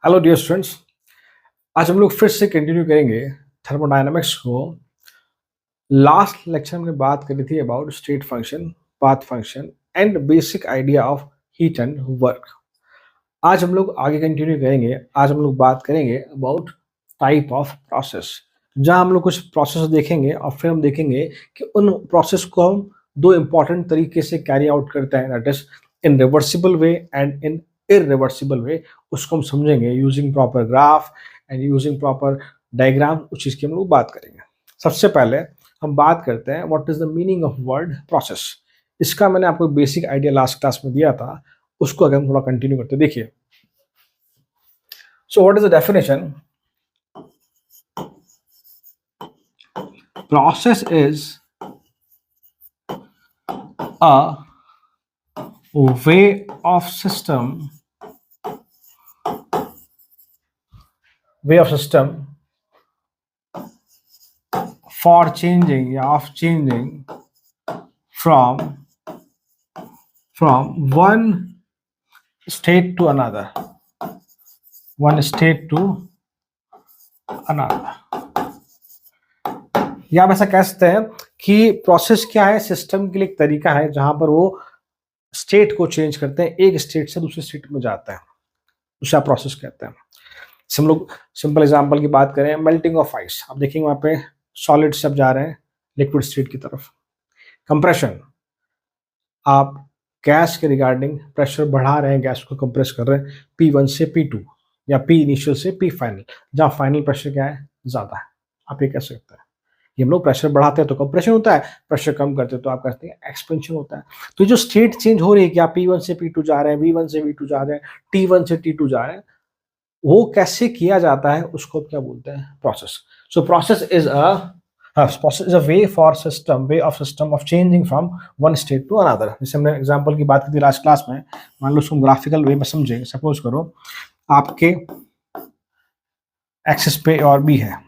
Hello dear students. आज हम लोग फिर से कंटिन्यू करेंगे थर्मोडायनामिक्स को। लास्ट लेक्चर में बात करी थी about state function, path function and basic idea of heat and work. आज हम लोग आगे कंटिन्यू करेंगे। आज हम लोग बात करेंगे अबाउट टाइप ऑफ प्रोसेस, जहां हम लोग कुछ प्रोसेस देखेंगे और फिर हम देखेंगे कि उन प्रोसेस को हम दो इम्पॉर्टेंट तरीके से कैरी आउट करते हैं, that is in reversible way and in irreversible way. उसको हम समझेंगे using proper graph and using proper diagram. उस चीज़ की हम लोग बात करेंगे। सबसे पहले हम बात करते हैं what is the meaning of word process. इसका मैंने आपको बेसिक आइडिया लास्ट क्लास में दिया था, उसको अगर हम थोड़ा कंटिन्यू करते देखिए। So what is the definition? Process is a way of system for changing, of changing from one state to another, या आप ऐसा कह सकते हैं कि प्रोसेस क्या है? सिस्टम के लिए एक तरीका है जहां पर वो स्टेट को चेंज करते हैं, एक स्टेट से दूसरे स्टेट में जाते हैं, उसे आप प्रोसेस कहते हैं। हम लोग सिंपल एग्जांपल की बात करें, मेल्टिंग ऑफ आइस। आप देखेंगे वहां पे सॉलिड से अब जा रहे हैं लिक्विड स्टेट की तरफ। कंप्रेशन, आप गैस के रिगार्डिंग प्रेशर बढ़ा रहे हैं, गैस को कंप्रेस कर रहे हैं P1 से P2 या P इनिशियल से P फाइनल, जहां फाइनल प्रेशर क्या है? ज्यादा है। आप ये कह सकते हैं कि हम लोग प्रेशर बढ़ाते हैं तो कंप्रेशन होता है, प्रेशर कम करते हैं तो आप कहते हैं एक्सपेंशन होता है। तो जो स्टेट चेंज हो रही है कि आप P1 से P2 जा रहे हैं, V1 से V2 जा रहे हैं, T1 से T2 जा रहे हैं, वो कैसे किया जाता है उसको क्या बोलते हैं? Process. So process is a way of system of changing from one state to another. जैसे हमने एग्जांपल की बात की थी लास्ट क्लास में, मान लो उसको ग्राफिकल वे में समझें। सपोज करो आपके एक्सिस पे और बी है,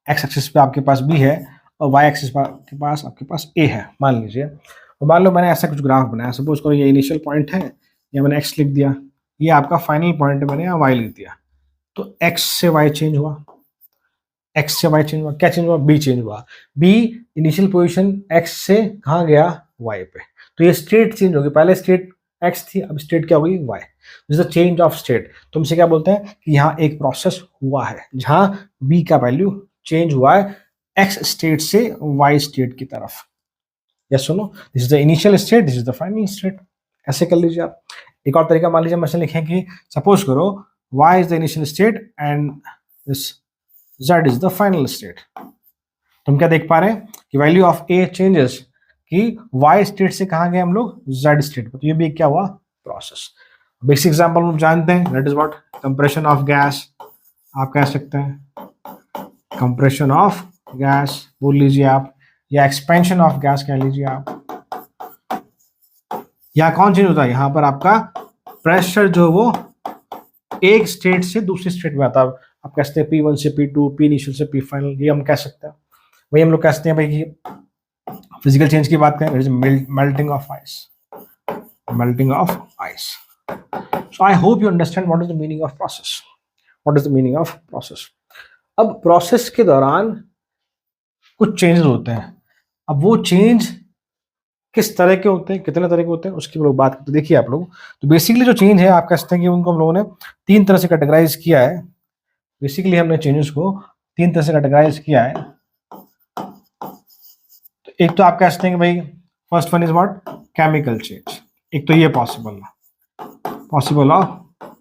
एक्स एक्सिस पे आपके पास बी है और वाई एक्सिस पे आपके पास ए है, मान लीजिए। तो मान लो मैंने ऐसा कुछ ग्राफ बनाया, सपोज करो ये इनिशियल पॉइंट है, या मैंने एक्स लिख दिया, ये आपका फाइनल पॉइंट है, मैंने यहाँ वाई लिख दिया। तो एक्स से वाई चेंज हुआ, एक्स से वाई चेंज हुआ, क्या चेंज हुआ? बी चेंज हुआ। बी इनिशियल पोजीशन एक्स से कहाँ गया? वाई पे। तो ये स्टेट चेंज होगी, पहले स्टेट एक्स थी, अब स्टेट क्या होगी? Y. This is the change of state. तो हमसे क्या बोलते हैं कि यहाँ एक प्रोसेस हुआ है जहां बी का वैल्यू चेंज हुआ है एक्स स्टेट से वाई स्टेट की तरफ। यस सुनो, this is the initial state, this is the final state. ऐसे कर लीजिए आप। एक और तरीका मान लीजिए, हम ऐसे लिखें कि सपोज करो y is the initial state and this z is the final state. तो हम क्या देख पा रहे हैं कि वैल्यू ऑफ a चेंजेस, कि y स्टेट से कहां गए हम लोग? z स्टेट पर। तो ये भी क्या हुआ? प्रोसेस। बेसिक एग्जांपल हम जानते हैं, that is what? Compression of gas. आप कह सकते हैं कंप्रेशन ऑफ गैस बोल लीजिए आप, या एक्सपेंशन ऑफ गैस कह लीजिए आप। यहाँ कौन चेंज होता है? यहाँ पर आपका प्रेशर जो वो एक स्टेट से दूसरी स्टेट में आता है। आप कह सकते हैं P1 से P2, P इनिशियल से P फाइनल, ये हम कह सकते हैं। वही हम लोग कहते हैं भाई कि फिजिकल चेंज की बात करें, melting of ice, melting of ice. So I hope you understand what is the meaning of process, what is the meaning of process. अब प्रोसेस के दौरान कुछ चेंजेस होते हैं। अब वो चेंज किस तरह के होते हैं, कितने तरह के होते हैं, उसकी हम लोग बात करते हैं। देखिए आप लोग, तो बेसिकली जो चेंज है आप कह सकते हैं कि उनको हम लोगों ने तीन तरह से कैटेगराइज किया है। बेसिकली हमने चेंजेस को तीन तरह से कैटेगराइज किया है। तो एक तो आप कह सकते हैं कि भाई first one is what? Chemical change. एक तो ये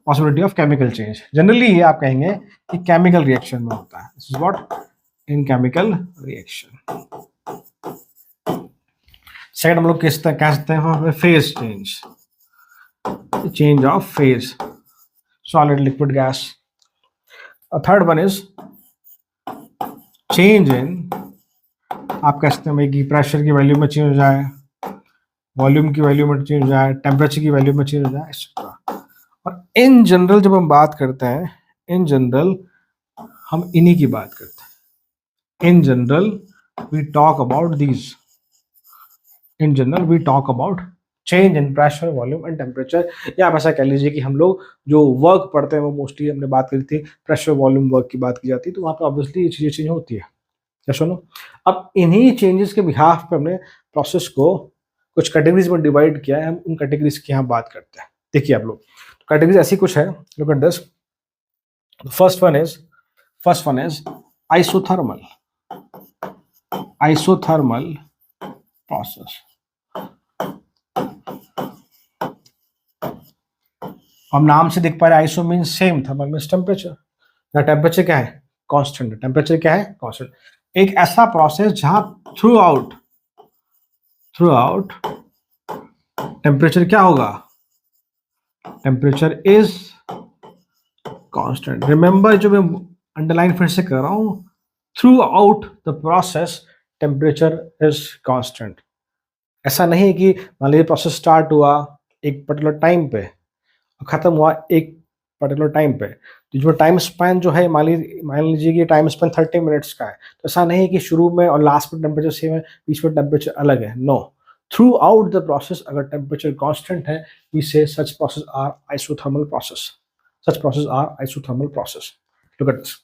possibility of chemical change. Generally ये आप कहेंगे कि केमिकल रिएक्शन में होता है। This is what? In chemical reaction. Second हम लोग किस तरह कह सकते हैं? Phase change of phase, solid liquid gas. Third one is change in, आप कह सकते हैं भाई कि प्रेशर की वैल्यू में चेंज हो जाए, वॉल्यूम की वैल्यू में चेंज हो जाए, टेम्परेचर की वैल्यू में चेंज हो जाए, एक्सेट्रा। और इन जनरल जब हम बात करते हैं, इन जनरल हम इन्हीं की बात करते हैं। In general we talk about these, in general we talk about change in pressure, volume and temperature. या आप ऐसा कह लीजिए कि हम लोग जो वर्क पढ़ते हैं वो मोस्टली हमने बात करी थी प्रेशर वॉल्यूम वर्क की बात की जाती है, तो वहाँ पे ऑब्वियसली ये चीज़ें चेंज होती है। क्या सुनो, अब इन्हीं चेंजेस के बिहाफ पे हमने प्रोसेस को कुछ कैटेगरीज में डिवाइड किया है, हम उन कैटेगरीज की यहाँ बात करते हैं। देखिए आप लोग, कैटेगरीज ऐसी कुछ है, look at this. First one is isothermal process. हम नाम से देख पा रहे हैं iso means same, thermal means temperature. ना टेम्परेचर क्या है, कांस्टेंट है। टेम्परेचर क्या है, कांस्टेंट। एक ऐसा प्रोसेस जहां थ्रू आउट टेम्परेचर क्या होगा, टेम्परेचर इज कांस्टेंट। रिमेंबर, जो मैं अंडरलाइन फिर से कर रहा हूं, through out the process temperature is constant. ऐसा नहीं है कि मान लीजिए प्रोसेस स्टार्ट हुआ एक पर्टिकुलर टाइम पे, खत्म हुआ एक पर्टिकुलर टाइम पे, तो जो टाइम स्पैन जो है, मान लीजिए कि टाइम स्पैन 30 मिनट्स का है, तो ऐसा नहीं है कि शुरू में और लास्ट में टेम्परेचर सेम है, बीच में टेम्परेचर अलग है। No, throughout the process अगर टेम्परेचर कांस्टेंट है, we say such process are isothermal process. Look at this.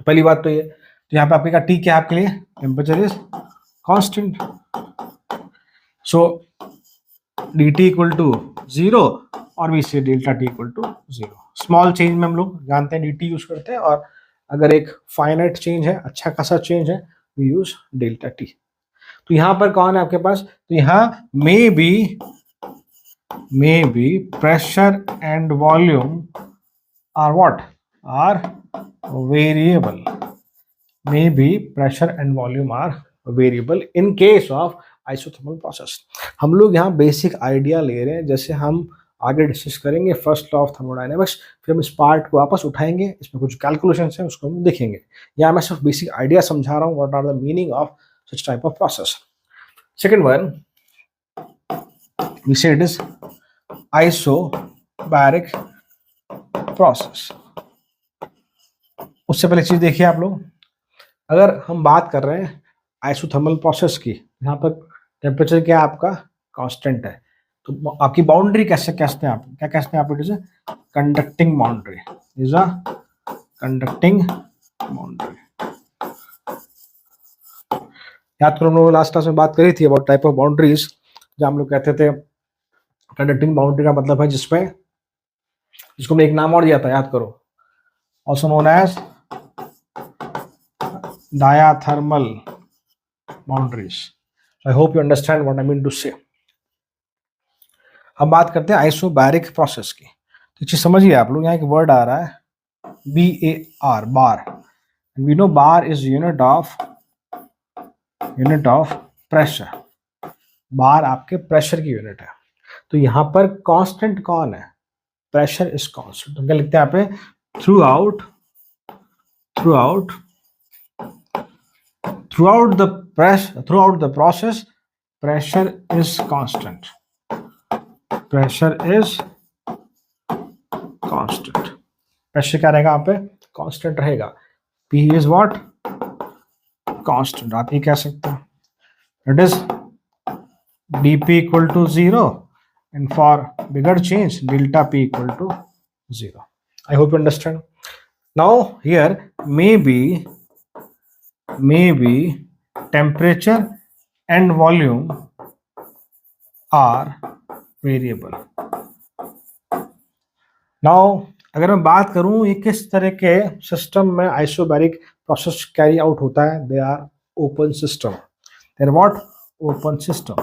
पहली बात तो ये, तो यहाँ पे आपके का टी क्या है आपके लिए, temperature is constant. So d T equal to 0 और we say delta T equal to 0। Small change में हम लोग जानते हैं डी टी यूज करते हैं, और अगर एक फाइनाइट चेंज है, अच्छा खासा चेंज है, वी यूज डेल्टा टी। तो यहाँ पर कौन है आपके पास, तो यहाँ maybe pressure and volume are what, are variable. Maybe pressure and volume are variable in case of isothermal process. हम लोग यहाँ बेसिक आइडिया ले रहे हैं, जैसे हम आगे डिस्कस करेंगे फर्स्ट लॉ ऑफ थर्मोडायनेमिक्स, फिर हम इस पार्ट को वापस उठाएंगे, इसमें कुछ कैलकुलेशंस हैं उसको हम देखेंगे। यहाँ मैं सिर्फ बेसिक आइडिया समझा रहा हूँ, what are the meaning of such type of process. Second one, we say it is isobaric process. उससे पहले चीज देखिए आप लोग, अगर हम बात कर रहे हैं आइसोथर्मल प्रोसेस की, यहाँ पर टेम्परेचर क्या आपका कांस्टेंट है, तो आपकी बाउंड्री कैसे कहते हैं आप, क्या कहते हैं आप, it is conducting boundary, is a conducting boundary. याद करो, हम लोग लास्ट क्लास में बात करी थी अबाउट टाइप ऑफ बाउंड्रीज, जहाँ हम लोग कहते थे कंडक्टिंग बाउंड्री का मतलब है जिसमें, जिसको हमने एक नाम और दिया था, याद करो, also known as diathermal boundaries. So I hope you understand what I mean to say. हम बात करते हैं आइसोबैरिक प्रोसेस की। तो चीज समझिए आप लोग, यहाँ एक वर्ड आ रहा है BAR, bar. We know bar is unit of pressure. Bar आपके प्रेशर की यूनिट है। तो यहाँ पर कांस्टेंट कौन है, प्रेशर इज कांस्टेंट। तो क्या लिखते हैं यहाँ पे, through out the process pressure is constant. Pressure is constant. Pressure क्या रहेगा यहाँ पे, constant रहेगा। P is what, constant। आप ये कह सकते हैं, it is dP equal to 0 and for bigger change delta P equal to 0. I hope you understand. Now here maybe temperature and volume are variable. Now अगर मैं बात करूं ये किस तरह के सिस्टम में आइसोबैरिक प्रोसेस कैरी आउट होता है, they are open system. They are what, open system.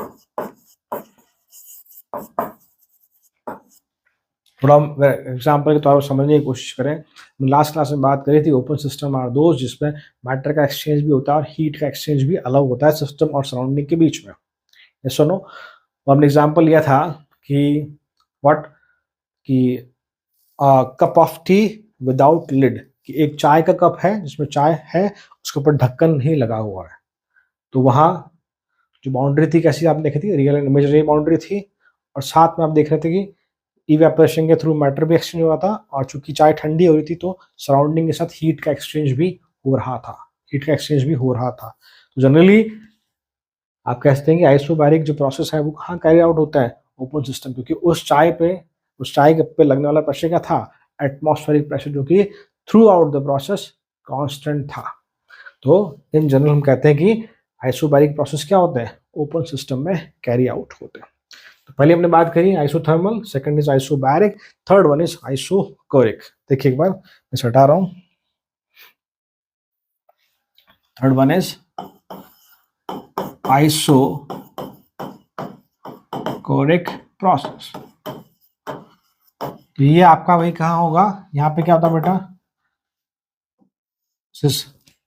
थोड़ा एग्जाम्पल के तौर पर समझने की कोशिश करें, लास्ट क्लास में बात करी थी ओपन सिस्टम आर दोस्त जिसमें मैटर का एक्सचेंज भी होता है और हीट का एक्सचेंज भी अलग होता है सिस्टम और सराउंडिंग के बीच में। ये सुनो, तो हमने एग्जाम्पल लिया था कि व्हाट, कि cup of tea without lid, कि एक चाय का कप है जिसमें चाय है, उसके ऊपर ढक्कन नहीं लगा हुआ है। तो वहाँ जो बाउंड्री थी कैसी आप देखी थी, रियल एंड इमेजिनरी बाउंड्री थी, और साथ में आप देख रहे थे कि इवेपोरेशन के थ्रू मैटर भी एक्सचेंज हो रहा था, और चूंकि चाय ठंडी हो रही थी तो सराउंडिंग के साथ हीट का एक्सचेंज भी हो रहा था। तो जनरली आप कहते हैं कि आइसोबैरिक जो प्रोसेस है वो कहाँ कैरी आउट होता है, ओपन सिस्टम, क्योंकि उस चाय पे लगने वाला प्रेशर क्या था, एटमॉस्फेरिक प्रेशर, जो कि through out the process constant था। तो इन जनरल हम कहते हैं कि आइसोबैरिक प्रोसेस क्या होते हैं, ओपन सिस्टम में कैरी आउट होते हैं। तो पहले हमने बात करी isothermal, second is isobaric, third one is isochoric. देखिए एक बार मैं हटा रहा हूं, third one is isochoric process. तो ये आपका वही कहाँ होगा, यहाँ पे क्या होता है बेटा,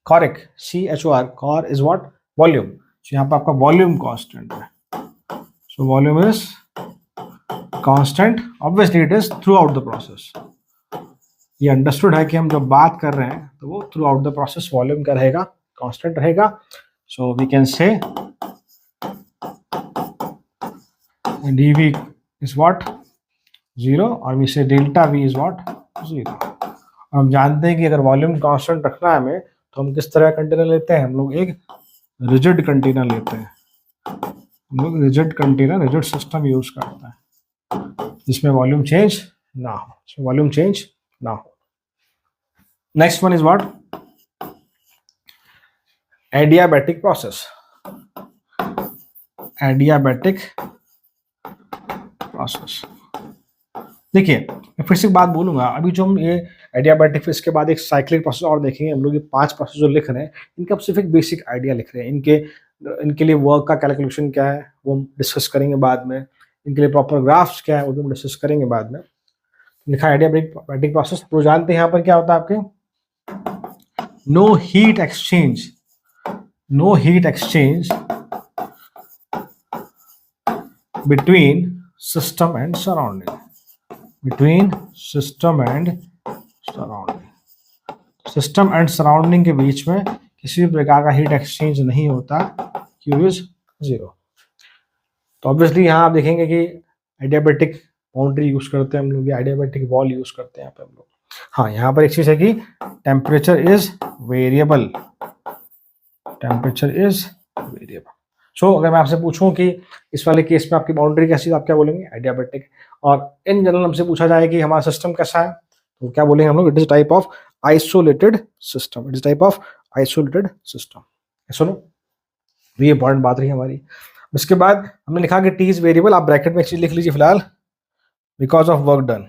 कोरिक, CHOR, core is what, volume. तो यहाँ पे आपका वॉल्यूम कांस्टेंट है, so volume is constant, obviously it is through out the process. ये अंडरस्टूड है कि हम जब बात कर रहे हैं तो वो throughout the process volume का रहेगा, कांस्टेंट रहेगा। So we can say dV is what, 0, और we say delta V is what, 0। हम जानते हैं कि अगर वॉल्यूम कांस्टेंट रखना है हमें, तो हम किस तरह का कंटेनर लेते हैं, हम लोग एक रिजिड कंटेनर लेते हैं, हम लोग rigid container, rigid system use करते हैं जिसमें वॉल्यूम चेंज ना हो, वॉल्यूम चेंज ना हो। Next one is what, adiabatic process, adiabatic process. देखिए मैं फिर से एक बात बोलूंगा, अभी जो हम ये एडियाबैटिक, फिर इसके बाद एक साइक्लिक प्रोसेस और देखेंगे। हम लोग ये 5 प्रोसेस जो लिख रहे हैं इनका सिर्फ एक बेसिक आइडिया लिख रहे हैं, इनके लिए वर्क का कैलकुलेशन क्या है वो हम डिस्कस करेंगे बाद में, इनके लिए प्रॉपर ग्राफ्स क्या है वो भी हम डिस्कस करेंगे बाद में। लिखा है एडियाबैटिक प्रोसेस, तो जानते हैं यहाँ पर क्या होता है आपके, no heat exchange between system and surrounding, system and surrounding के बीच में किसी भी प्रकार का हीट एक्सचेंज नहीं होता, Q इज 0। तो ऑब्वियसली यहाँ आप देखेंगे कि एडियाबैटिक बाउंड्री यूज करते हैं हम लोग, एडियाबैटिक वॉल यूज करते हैं यहाँ पे हम लोग। हाँ, यहाँ पर एक चीज है कि टेम्परेचर इज वेरिएबल, सो अगर मैं आपसे पूछूं कि इस वाले केस में आपकी बाउंड्री कैसी है, आप क्या बोलेंगे, एडियाबैटिक। और इन जनरल हमसे पूछा जाए कि हमारा सिस्टम कैसा है, तो क्या बोलेंगे हम लोग, it is type of isolated system, सुनो ये इंपॉर्टेंट बात रही हमारी। उसके बाद हमने लिखा कि टी इज वेरिएबल, आप ब्रैकेट में एक चीज लिख लीजिए फिलहाल, बिकॉज ऑफ वर्क डन,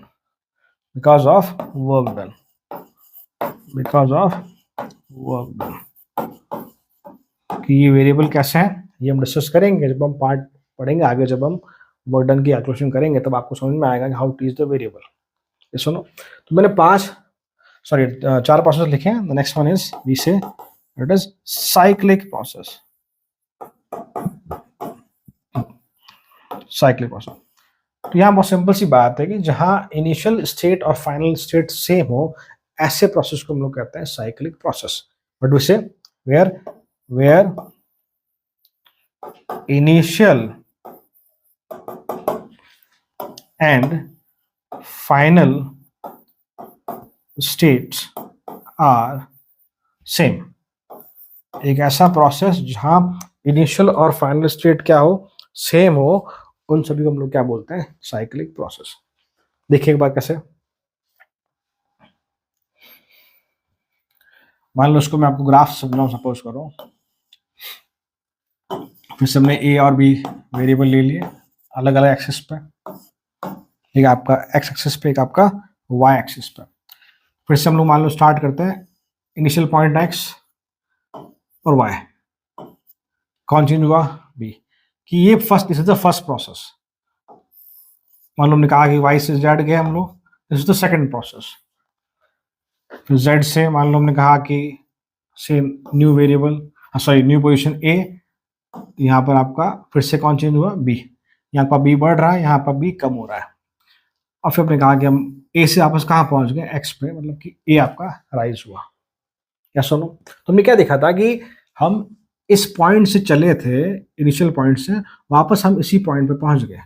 कि ये वेरिएबल कैसे हैं ये हम डिस्कस करेंगे जब हम पार्ट पढ़ेंगे आगे, जब हम वर्क डन की कैलकुलेशन करेंगे तब आपको समझ में आएगा कि how T is the variable. ये सुनो, तो मैंने 4 प्रोसेस लिखे हैं। The next one is we say it is cyclic process. तो यहाँ बहुत सिंपल सी बात है कि जहां इनिशियल स्टेट और फाइनल स्टेट सेम हो, ऐसे प्रोसेस को हम लोग कहते हैं cyclic process. But we say where initial and final states are same। एक ऐसा प्रोसेस जहां इनिशियल और फाइनल स्टेट क्या हो, सेम हो, उन सभी को हम लोग क्या बोलते हैं, साइक्लिक प्रोसेस। देखिए एक बार कैसे, मान लो उसको मैं आपको ग्राफ समझाऊं, सपोज करो फिर से हमने ए और बी वेरिएबल ले लिए अलग अलग एक्सिस पे, एक आपका एक्स एक्सिस पे, एक आपका वाई एक्सिस पे। फिर से हम लोग मान लो स्टार्ट करते हैं, इनिशियल पॉइंट एक्स और वाई, कौन चेंज हुआ, बी, कि ये this is the first process. मान लो हमने कहा कि वाई से जेड गए हम लोग, this is the second process. फिर जेड से मान लो हमने कहा कि same new variable, new position A, यहाँ पर आपका फिर से कौन चेंज हुआ, बी, यहाँ पर बी बढ़ रहा है, यहाँ पर बी कम हो रहा है। और फिर हमने कहा कि हम ए से आपस कहाँ पहुंच गए, एक्स पे, मतलब कि ए आपका राइज हुआ। क्या सुनो, तो हमने क्या देखा था कि हम इस पॉइंट से चले थे, इनिशियल पॉइंट से वापस हम इसी पॉइंट पे पहुंच गए,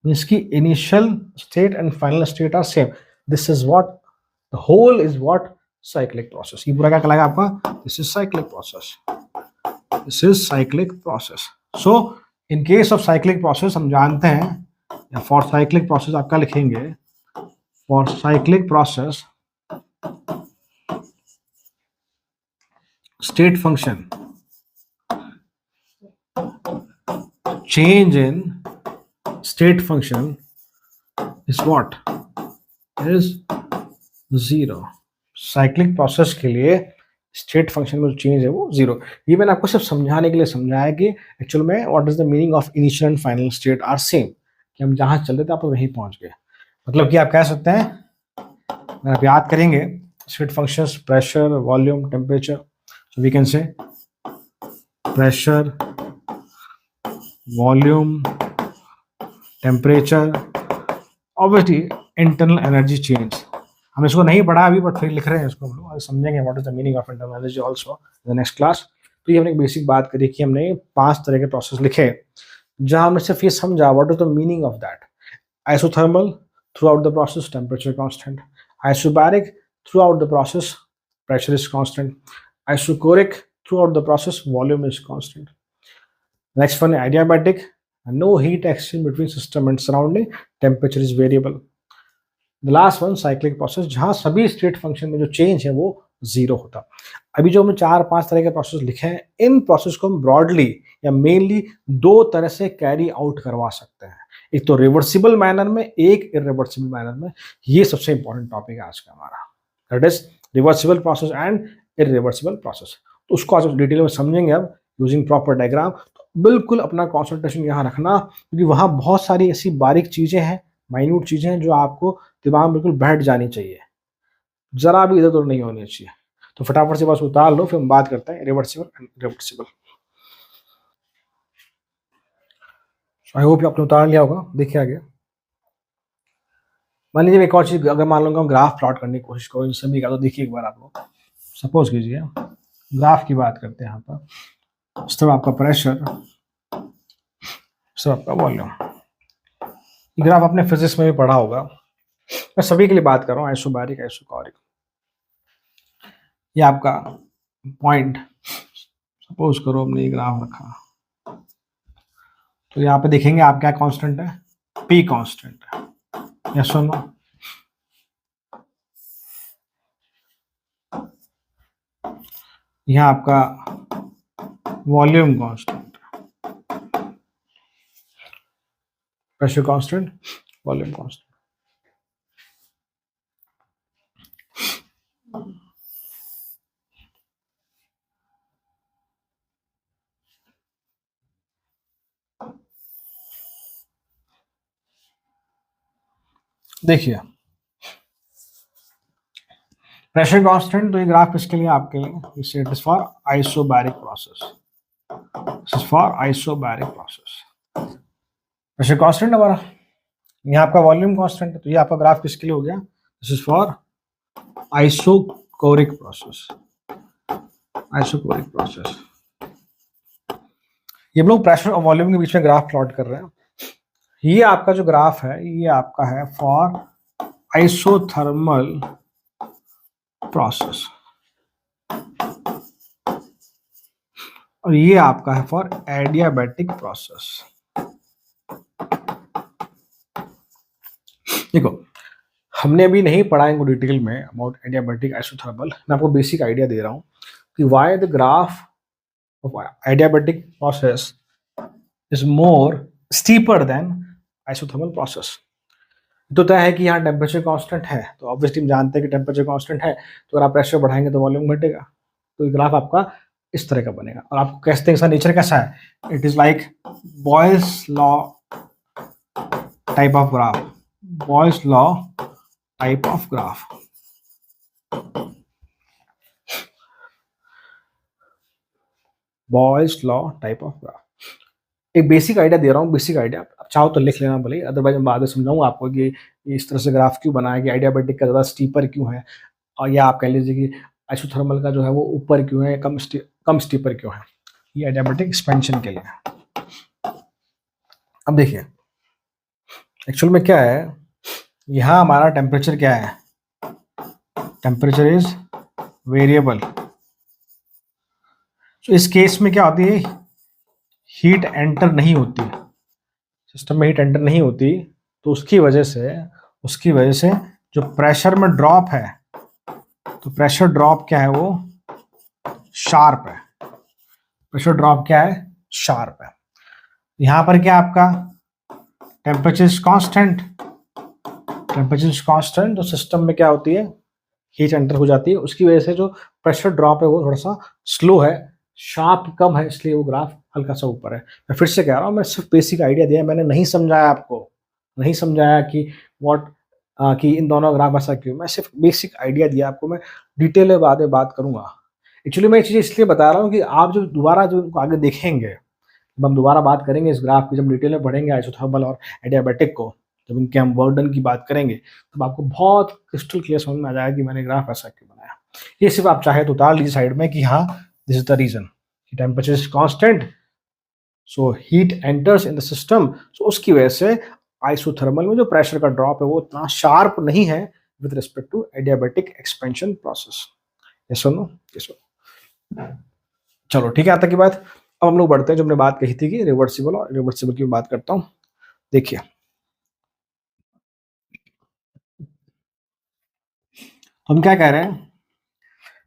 मीन्स की initial state and final state are same. This is what the whole is what cyclic process. ये पूरा क्या कहलाएगा आपका, this is cyclic process. So in case of cyclic process हम जानते हैं या फॉर साइक्लिक प्रोसेस आपका लिखेंगे, for cyclic process state function change in state function is what? Is 0. Cyclic process के लिए स्टेट फंक्शन में जो चेंज है वो 0। ये मैंने आपको सिर्फ समझाने के लिए समझाया कि एक्चुअल में what is the meaning of initial and final state are same, कि हम जहां चल रहे थे आप वहीं पहुंच गए। मतलब कि आप कह सकते हैं, अगर आप याद करेंगे state functions pressure, volume, temperature, so we can say pressure, volume, temperature, obviously internal energy change. हम इसको नहीं पढ़ा अभी बट फिर लिख रहे हैं इसको, हम लोग समझेंगे what is the meaning of internal energy also in the next class. तो ये हमने एक बेसिक बात करी कि हमने 5 तरह के प्रोसेस लिखे, जहां हमने सिर्फ ये समझा what is the meaning of that. Isothermal, through out the process temperature constant. Isobaric, through out the process pressure is constant. Isochoric, through out the process volume is constant. Next one, adiabatic, no heat exchange between system and surrounding, temperature is variable. The last one, cyclic process, जहाँ सभी state function में जो change है वो 0 होता। अभी जो हमने 4-5 तरह के प्रोसेस लिखे हैं, इन प्रोसेस को हम ब्रॉडली या मेनली 2 तरह से कैरी आउट करवा सकते हैं, एक तो रिवर्सिबल मैनर में, एक इरिवर्सिबल मैनर में। ये सबसे इंपॉर्टेंट टॉपिक है आज का हमारा, that is reversible process and irreversible process. तो उसको आज डिटेल में समझेंगे अब यूजिंग प्रॉपर डायग्राम। बिल्कुल अपना कॉन्सेंट्रेशन यहाँ रखना, क्योंकि वहाँ बहुत सारी ऐसी बारीक चीज़ें हैं, माइन्यूट चीज़ें हैं जो आपको दिमाग में बिल्कुल बैठ जानी चाहिए, जरा भी इधर उधर नहीं होनी चाहिए। तो फटाफट से बस उतार लो, फिर हम बात करते हैं reversible and irreversible. I hope आपने उतार लिया होगा। देखिए आगे, मान लीजिए एक और चीज़, अगर मान लो ग्राफ प्लॉट करने की कोशिश करो इन सभी का, तो देखिए एक बार आप लोग सपोज कीजिए ग्राफ की बात करते हैं यहाँ पर। सब आपका प्रेशर, सब आपका वॉल्यूम। ग्राफ आपने फिजिक्स में भी पढ़ा होगा, मैं सभी के लिए बात कर रहा हूँ, आइसोबैरिक, आइसोकोरिक। ये आपका पॉइंट, सपोज करो हमने ये ग्राफ रखा, तो यहाँ पे देखेंगे आप क्या कांस्टेंट है, पी कांस्टेंट है, यस और नो? यहाँ आपका volume constant, pressure constant, volume constant. देखिए प्रेशर कांस्टेंट, तो ये ग्राफ किसके लिए, आपके लिए, it is for isobaric process, this is for isobaric process. Pressure constant हमारा, यहाँ आपका वॉल्यूम कांस्टेंट है, तो ये आपका ग्राफ किसके लिए हो गया, this is for isochoric process, isochoric process. ये लोग प्रेशर और वॉल्यूम के बीच में ग्राफ प्लॉट कर रहे हैं। ये आपका जो ग्राफ है ये आपका है फॉर आइसोथर्मल प्रोसेस, और ये आपका है फॉर एडियाबैटिक प्रोसेस। देखो हमने अभी नहीं पढ़ा इनको डिटेल में अबाउट एडियाबैटिक, आइसोथर्मल। मैं आपको बेसिक आइडिया दे रहा हूँ कि why the graph of adiabatic process is more steeper than isothermal process. तो तय है कि यहाँ टेम्परेचर कांस्टेंट है, तो ऑब्वियसली हम जानते हैं कि टेम्परेचर कांस्टेंट है, तो अगर आप प्रेशर बढ़ाएंगे तो वॉल्यूम घटेगा। तो ये ग्राफ आपका इस तरह का बनेगा, और आपको कहते हैं इसका नेचर कैसा है, it is like Boyle's law type of graph, Boyle's law type of graph. Boyle's law type of graph. एक बेसिक आइडिया दे रहा हूँ, बेसिक आइडिया, आप चाहो तो लिख लेना भले, अदरवाइज मैं बाद में समझाऊंगा आपको कि इस तरह से ग्राफ क्यों बनाया गया, एडियाबैटिक का ज़्यादा स्टीपर क्यों है, और या आप कह लीजिए कि आइसोथर्मल का जो है वो ऊपर क्यों है, कम स्टीपर क्यों है। ये एडियाबैटिक एक्सपेंशन के लिए है। अब देखिए एक्चुअल में क्या है, यहाँ हमारा टेम्परेचर क्या है, टेम्परेचर इज वेरिएबल। तो इस केस में क्या होती है, हीट एंटर नहीं होती, सिस्टम में हीट एंटर नहीं होती तो उसकी वजह से जो प्रेशर में ड्रॉप है, तो प्रेशर ड्रॉप क्या है, वो शार्प है। प्रेशर ड्रॉप क्या है, शार्प है। यहां पर क्या आपका temperature is constant, temperature is constant, तो सिस्टम में क्या होती है, हीट एंटर हो जाती है, उसकी वजह से जो प्रेशर ड्रॉप है वो थोड़ा सा स्लो है, शार्प कम है, इसलिए वो ग्राफ हल्का सा ऊपर है। मैं फिर से कह रहा हूँ, मैं सिर्फ बेसिक आइडिया दिया, मैंने नहीं समझाया आपको, नहीं समझाया कि व्हाट कि इन दोनों ग्राफ ऐसा क्यों, मैं सिर्फ बेसिक आइडिया दिया आपको। मैं डिटेल में बाद में बात करूंगा। एक्चुअली मैं ये चीज़ इसलिए बता रहा हूँ कि आप जो दोबारा जो इनको आगे देखेंगे, जब हम दोबारा बात करेंगे इस ग्राफ की, जब डिटेल में पढ़ेंगे आइसोथर्मल और एडियाबैटिक को, जब इनके हम बर्डन की बात करेंगे, तब आपको बहुत क्रिस्टल क्लियर समझ में आ जाएगा कि मैंने ग्राफ ऐसा क्यों बनाया। ये सिर्फ आप चाहे तो उतार लीजिए साइड में कि हाँ this is the reason, temperature is constant so heat enters in the system, so उसकी वजह से आइसोथर्मल में जो प्रेशर का ड्रॉप है वो उतना शार्प नहीं है with respect to adiabatic expansion process. ये सुनो, ये सुनो, चलो ठीक है, आता की बात। अब हम लोग बढ़ते हैं, जो हमने बात कही थी कि रिवर्सिबल और इरिवर्सिबल की बात करता हूं। देखिए हम क्या कह रहे हैं,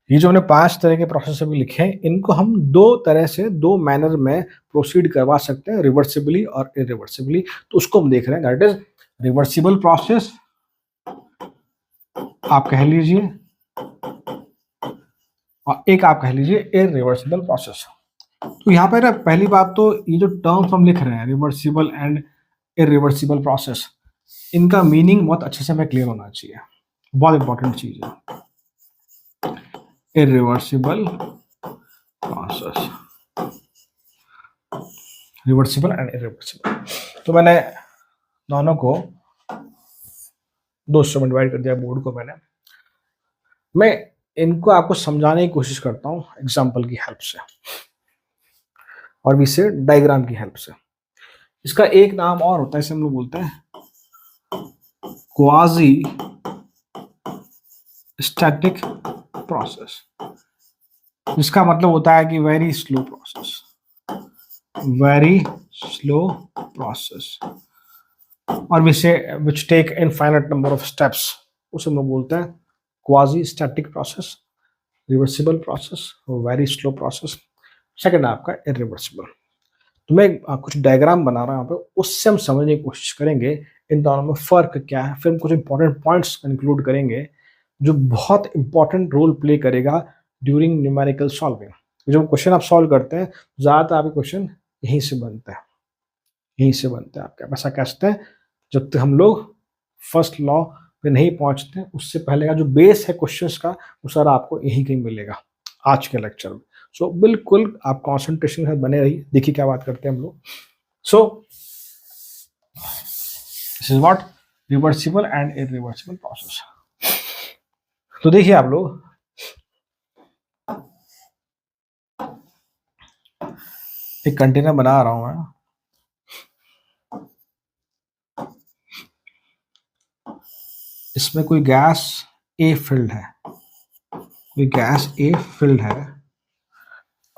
ये जो हमने 5 तरह के प्रोसेस अभी लिखे हैं, इनको हम 2 तरह से 2 मैनर में प्रोसीड करवा सकते हैं, रिवर्सिबली और इरिवर्सिबली। तो उसको हम देख रहे हैं, दैट इज रिवर्सिबल प्रोसेस आप कह लीजिए, और एक आप कह लीजिए इरिवर्सिबल प्रोसेस। तो यहाँ पर पहली बात तो ये जो टर्म्स हम लिख रहे हैं, रिवर्सिबल एंड इरिवर्सिबल प्रोसेस, इनका मीनिंग बहुत अच्छे से हमें क्लियर होना चाहिए, बहुत इंपॉर्टेंट चीज है। Irreversible process, reversible and irreversible, तो मैंने दोनों को 2 हिस्सों में डिवाइड कर दिया बोर्ड को। मैं इनको आपको समझाने की कोशिश करता हूँ एग्जाम्पल की हेल्प से और भी से डायग्राम की हेल्प से। इसका एक नाम और होता है, इसे हम लोग बोलते हैं क्वाजी स्टैटिक प्रोसेस, जिसका मतलब होता है कि very slow process, very slow process, और which take infinite number of steps, उसे हम लोग बोलते हैं quasi static process, reversible process, very slow process. Second आपका इरिवर्सिबल। तो मैं कुछ डायग्राम बना रहा हूँ यहाँ पे, उससे हम समझने की कोशिश करेंगे इन दोनों में फर्क क्या है, फिर हम कुछ इंपॉर्टेंट पॉइंट्स इंक्लूड करेंगे जो बहुत इंपॉर्टेंट रोल प्ले करेगा ड्यूरिंग न्यूमेरिकल सॉल्विंग। जब क्वेश्चन आप सॉल्व करते हैं, ज़्यादातर आपके क्वेश्चन यहीं से बनते हैं, यहीं से बनते हैं। आप ऐसा कहते हैं, जब तक हम लोग फर्स्ट लॉ पे नहीं पहुंचते, उससे पहले का जो बेस है क्वेश्चंस का, वो सारा आपको यहीं कहीं मिलेगा आज के लेक्चर में। सो बिल्कुल आप कॉन्सेंट्रेशन के साथ बने रहिए। देखिए क्या बात करते हैं हम लोग। So this is what reversible and irreversible process. तो देखिए आप लोग, एक कंटेनर बना रहा हूं मैं, इसमें कोई गैस ए फिल्ड है, कोई गैस ए फिल्ड है,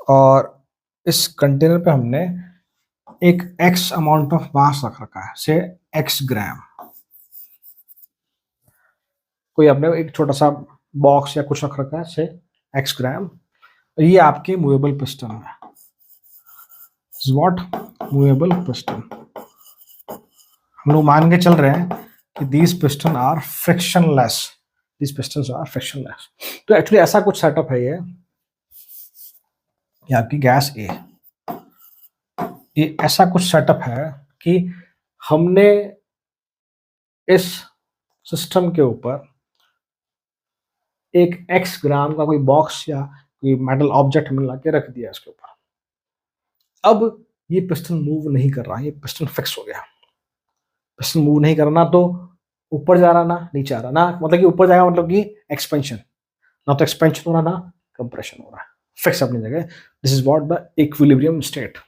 और इस कंटेनर पे हमने एक एक्स अमाउंट ऑफ मास रख रखा है, से एक्स ग्राम। कोई आपने एक छोटा सा बॉक्स या कुछ रख रखा है, से एक्स ग्राम। ये आपके मूवेबल पिस्टन है, व्हाट मूवेबल पिस्टन। हम लोग मान के चल रहे हैं कि these piston are frictionless, these pistons are frictionless. तो एक्चुअली ऐसा कुछ सेटअप है ये आपकी गैस ए, ये ऐसा कुछ सेटअप है कि हमने इस सिस्टम के ऊपर एक एक्स ग्राम का कोई बॉक्स या कोई मेटल ऑब्जेक्ट हमने ला के रख दिया इसके ऊपर। अब ये पिस्टन मूव नहीं कर रहा, ये पिस्टन फिक्स हो गया। पिस्टन मूव नहीं करना तो ऊपर जा रहा ना नीचे आ रहा, ना मतलब कि ऊपर जाएगा मतलब कि एक्सपेंशन, ना तो एक्सपेंशन हो रहा ना कंप्रेशन हो रहा है, फिक्स अपनी जगह। This is what the equilibrium state,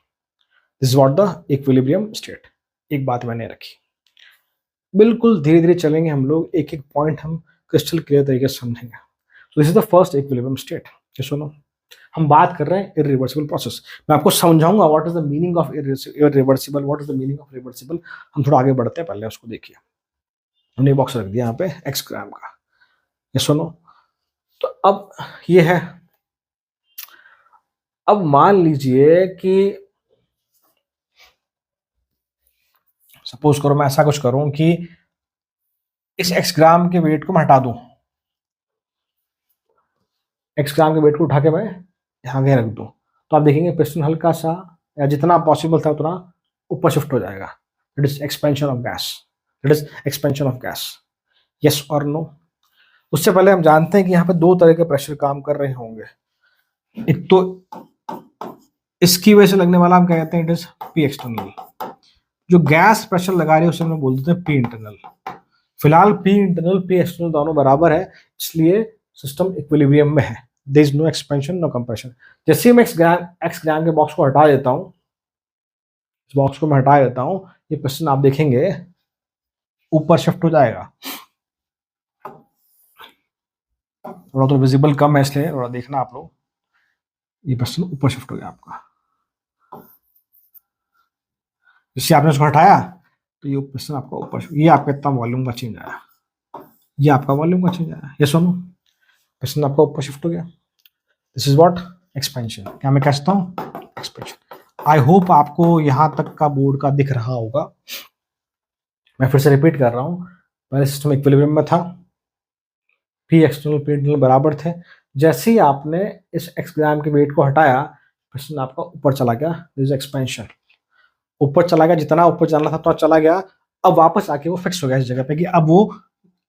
this is what the equilibrium state. एक बात मैंने रखी, बिल्कुल धीरे धीरे चलेंगे हम लोग, एक एक पॉइंट हम क्रिस्टल क्लियर तरीके से समझेंगे। तो this is the first equilibrium state. सुनो, हम बात कर रहे हैं इरिवर्सिबल प्रोसेस। मैं आपको समझाऊंगा what is the meaning of irreversible, what is the meaning of reversible. हम थोड़ा आगे बढ़ते हैं, पहले उसको देखिए। हमने बॉक्स रख दिया यहाँ पे x ग्राम का, ये सुनो। तो अब ये है, अब मान लीजिए कि सपोज करो मैं ऐसा कुछ करूं कि इस x ग्राम के वेट को मैं हटा दूं, x ग्राम के वेट को उठा के मैं यहाँ आगे रख दूं, तो आप देखेंगे पिस्टन हल्का सा या जितना पॉसिबल था उतना ऊपर शिफ्ट हो जाएगा। It is expansion of gas, it is expansion of gas, yes और नो। उससे पहले हम जानते हैं कि यहाँ पे दो तरह के प्रेशर काम कर रहे होंगे। एक तो इसकी वजह से लगने वाला हम क्या कहते हैं, इट इज पी एक्सटर्नल। जो गैस प्रेशर लगा रही है उसे हम बोल देते हैं पी इंटरनल। फिलहाल पी इंटरनल पी एक्सटर्नल दोनों बराबर है, इसलिए सिस्टम इक्विलिब्रियम में है। There is no expansion no compression. जैसे ही मैं एक्स ग्राम के बॉक्स को हटा देता हूँ, इस बॉक्स को मैं हटा देता हूँ, ये पिस्टन आप देखेंगे ऊपर शिफ्ट हो जाएगा। थोड़ा तो विजिबल कम है इसलिए थोड़ा देखना आप लोग। ये पिस्टन ऊपर शिफ्ट हो गया आपका, जिससे आपने उसको हटाया तो ये पिस्टन आपका ऊपर, ये आपका इतना वॉल्यूम का चेंज आया, ये आपका वॉल्यूम का चेंज आया, ये सुनो पिस्टन आपका ऊपर शिफ्ट हो गया। This is what expansion. क्या मैं कहता हूँ एक्सपेंशन। आई होप आपको यहां तक का बोर्ड का दिख रहा होगा। मैं फिर से रिपीट कर रहा हूँ, पहले सिस्टम इक्विलिब्रियम में था, पी एक्सटर्नल पी इंटरनल बराबर थे। जैसे ही आपने इस x ग्राम के वेट को हटाया, पिस्टन आपका ऊपर चला गया, दिस इज एक्सपेंशन। ऊपर चला गया, जितना ऊपर जाना था तो चला गया। अब वापस आके वो फिक्स हो गया इस जगह पे कि अब वो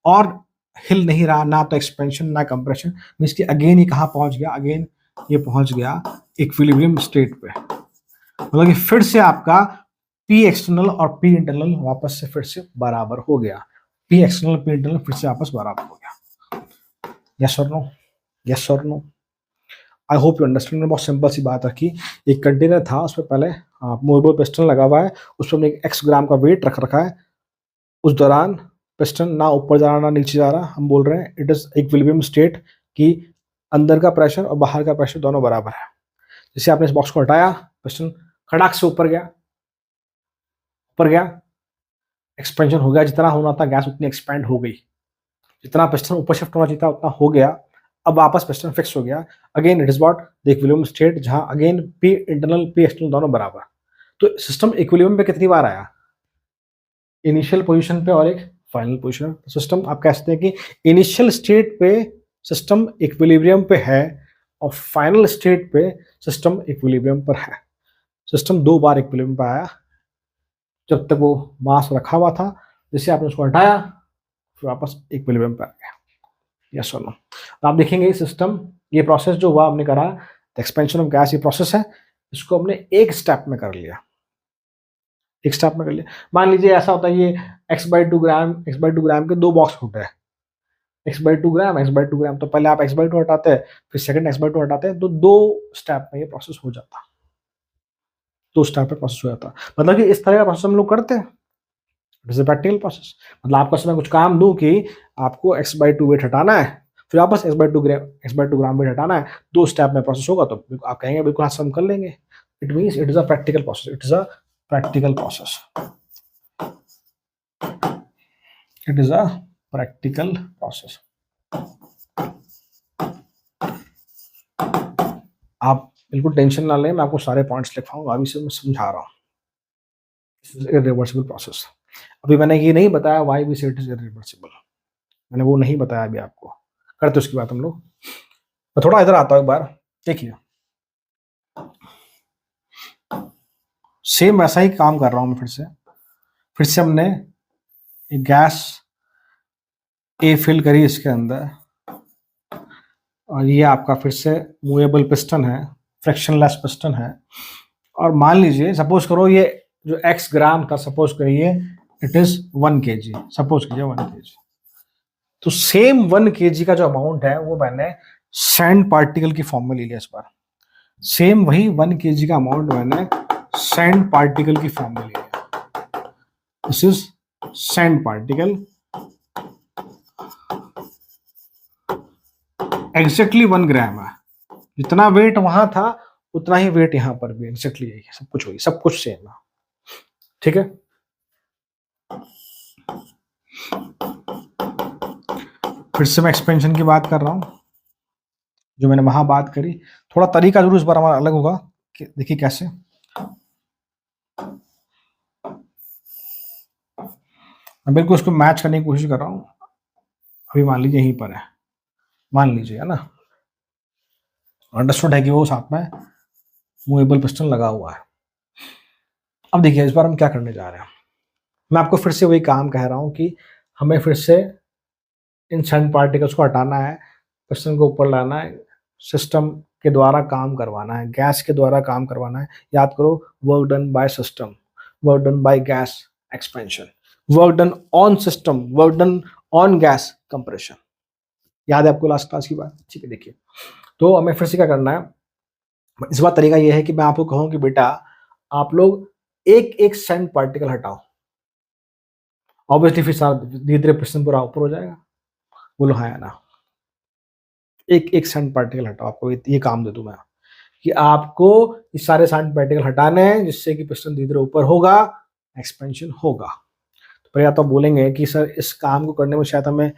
और हिल नहीं रहा, ना तो एक्सपेंशन ना कंप्रेशन। मींस कि अगेन ये कहाँ पहुंच गया, अगेन ये पहुंच गया इक्विलिब्रियम स्टेट पे। मतलब कि फिर से आपका पी एक्सटर्नल और पी इंटरनल वापस से फिर से बराबर हो गया, पी एक्सटर्नल पी इंटरनल फिर से वापस बराबर हो गया। यस और नो, यस और no. I hope you understand. बहुत सिंपल सी बात रखी। एक कंटेनर था, उस पर पहले मूवेबल पिस्टन लगा हुआ है, उस पर हमने एक x ग्राम का वेट रख रखा है। उस दौरान पिस्टन ना ऊपर जा रहा ना नीचे जा रहा। हम बोल रहे हैं इट इज इक्विलिब्रियम स्टेट, कि अंदर का प्रेशर और बाहर का प्रेशर दोनों बराबर है। जैसे आपने इस बॉक्स को हटाया, पिस्टन खड़ाक से ऊपर गया, ऊपर गया, एक्सपेंशन हो गया। जितना होना था गैस उतनी एक्सपेंड हो गई, जितना पिस्टन ऊपर शिफ्ट होना चाहिए था उतना हो गया। अब वापस पिस्टन फिक्स हो गया। Again it is what the equilibrium state, जहां again P internal P external दोनों बराबर। तो सिस्टम इक्विलिब्रियम पे कितनी बार आया, इनिशियल पोजीशन पे और एक फाइनल पोजीशन। सिस्टम आप कह सकते हैं कि इनिशियल स्टेट पे सिस्टम इक्विलिब्रियम पे है और फाइनल स्टेट पे सिस्टम इक्विलिब्रियम पर है। सिस्टम दो बार इक्विलिब्रियम पे आया, जब तक वो मास रखा हुआ था। जैसे आपने उसको हटाया फिर वापस इक्विलिब्रियम पे आ गया। यस और नो। तो आप देखेंगे सिस्टम, ये प्रोसेस जो हुआ हमने करा एक्सपेंशन ऑफ गैस, ये प्रोसेस है, इसको हमने एक स्टेप में कर लिया, एक स्टेप में कर लिया। मान लीजिए ऐसा होता है, ये x/2 ग्राम के दो बॉक्स होते हैं, x/2 ग्राम x/2 ग्राम। तो पहले आप x/2 हटाते हैं, फिर सेकंड x/2 हटाते हैं, तो दो स्टेप में ये प्रोसेस हो जाता, दो स्टेप में प्रोसेस हो जाता। मतलब कि इस तरह का प्रोसेस हम लोग करते हैं, it is a practical process. मतलब आपको मैं कुछ काम दूं कि आपको x/2 वेट हटाना है, फिर वापस x/2 ग्राम वेट हटाना है, दो स्टेप में प्रोसेस होगा, तो आप कहेंगे बिल्कुल हाथ से हम कर लेंगे। It means it is a practical process, it is a practical process, it is a practical process. आप बिल्कुल टेंशन ना लें, मैं आपको सारे पॉइंट्स लिखवाऊंगा, अभी से मैं समझा रहा हूँ। Irreversible process. अभी मैंने ये नहीं बताया why we say it is irreversible, मैंने वो नहीं बताया अभी आपको, करते उसकी बात हम लोग। मैं थोड़ा इधर आता हूँ एक बार, देखिए सेम वैसा ही काम कर रहा हूँ मैं फिर से हमने एक गैस ए फिल करी इसके अंदर, और ये आपका फिर से मूवेबल पिस्टन है, फ्रिक्शनलेस पिस्टन है। और मान लीजिए सपोज करो ये जो x ग्राम था, सपोज करिए इट इज 1 kg, सपोज कीजिए 1 kg। तो सेम 1 kg का जो अमाउंट है वो मैंने सैंड पार्टिकल की फॉर्म में ले लिया इस बार। सेम वही 1 kg का अमाउंट मैंने सैंड पार्टिकल की फॉर्म में ले लिया। This is sand particle, exactly 1 ग्राम है, जितना वेट वहां था उतना ही वेट यहाँ पर भी, एग्जैक्टली यही है, सब कुछ वही, सब कुछ सेम है। ठीक है, फिर से मैं एक्सपेंशन की बात कर रहा हूं, जो मैंने वहां बात करी। थोड़ा तरीका जरूर इस बार हमारा अलग होगा कि देखिए कैसे। मैं बिल्कुल उसको मैच करने की कोशिश कर रहा हूं। अभी मान लीजिए यहीं पर है, मान लीजिए, है ना, अंडरस्टूड है कि वो साथ में मूवेबल पिस्टन लगा हुआ है। अब देखिए इस बार हम क्या करने जा रहे हैं। मैं आपको फिर से वही काम कह रहा हूं कि हमें फिर से इन सन पार्टिकल्स को हटाना है, पिस्टन को ऊपर लाना है, सिस्टम के द्वारा काम करवाना है, गैस के द्वारा काम करवाना है। याद करो, work done by system, work done by gas expansion, work done on system, work done on gas compression. याद है आपको लास्ट क्लास की बात? ठीक है, देखिए तो हमें फिर से क्या करना है। इस बार तरीका यह है कि मैं आपको कहूं कि बेटा आप लोग एक एक सेंट पार्टिकल हटाओ। ऑब्वियसली फिर धीरे धीरे पिस्टन पूरा ऊपर हो जाएगा। बोलो हाँ या ना। एक एक सेंट पार्टिकल हटाओ, आपको ये काम दे दूं मैं कि आपको ये सारे सेंट पार्टिकल हटाने हैं, जिससे कि पिस्टन धीरे धीरे ऊपर होगा, एक्सपेंशन होगा। तो पर या तो बोलेंगे कि सर इस काम को करने में शायद हमें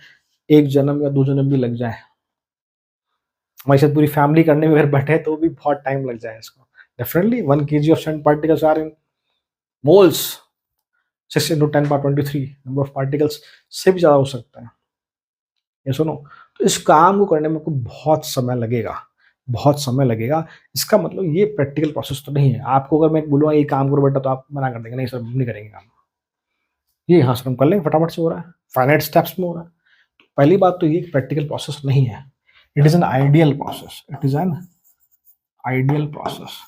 1 जन्म या 2 जन्म भी लग जाए, हमारी शायद पूरी फैमिली करने में अगर बैठे तो भी बहुत टाइम लग जाए इसको। Definitely 1 kg of sand particles are in moles, 6 × 10⁻23 number of particles से भी ज्यादा हो सकता है। ये सुनो, तो इस काम को करने में आपको बहुत समय लगेगा, बहुत समय लगेगा। इसका मतलब ये प्रैक्टिकल प्रोसेस तो नहीं है। आपको अगर मैं बोलूँगा ये काम करो बेटा, तो आप मना कर देंगे, नहीं सर नहीं करेंगे काम। ये हाँ सर हम कर लेंगे, फटाफट से हो रहा है, फाइनाइट स्टेप्स में हो रहा है। पहली बात तो ये प्रैक्टिकल प्रोसेस नहीं है, it is an ideal process, it is an ideal process.